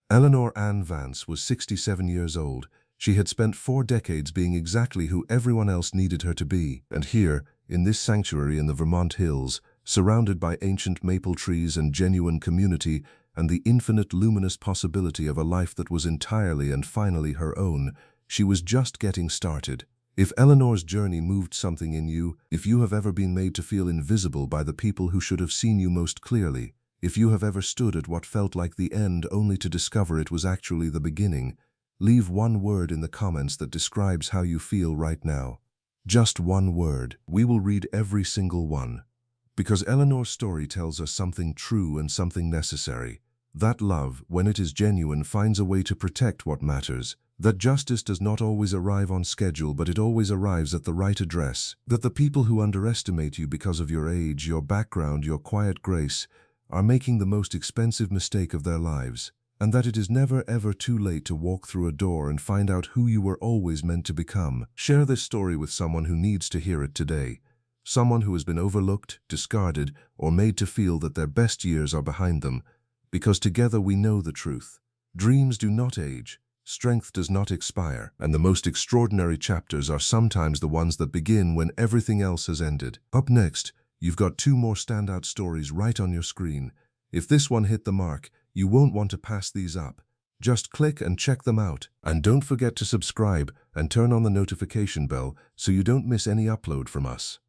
Eleanor Ann Vance was 67 years old. She had spent 4 decades being exactly who everyone else needed her to be. And here, in this sanctuary in the Vermont hills, surrounded by ancient maple trees and genuine community, and the infinite luminous possibility of a life that was entirely and finally her own, she was just getting started. If Eleanor's journey moved something in you, if you have ever been made to feel invisible by the people who should have seen you most clearly, if you have ever stood at what felt like the end only to discover it was actually the beginning, leave 1 word in the comments that describes how you feel right now. Just 1 word. We will read every single one. Because Eleanor's story tells us something true and something necessary. That love, when it is genuine, finds a way to protect what matters. That justice does not always arrive on schedule, but it always arrives at the right address. That the people who underestimate you because of your age, your background, your quiet grace, are making the most expensive mistake of their lives. And that it is never ever too late to walk through a door and find out who you were always meant to become. Share this story with someone who needs to hear it today. Someone who has been overlooked, discarded, or made to feel that their best years are behind them. Because together we know the truth. Dreams do not age, strength does not expire, and the most extraordinary chapters are sometimes the ones that begin when everything else has ended. Up next, you've got 2 more standout stories right on your screen. If this one hit the mark, you won't want to pass these up. Just click and check them out. And don't forget to subscribe and turn on the notification bell so you don't miss any upload from us.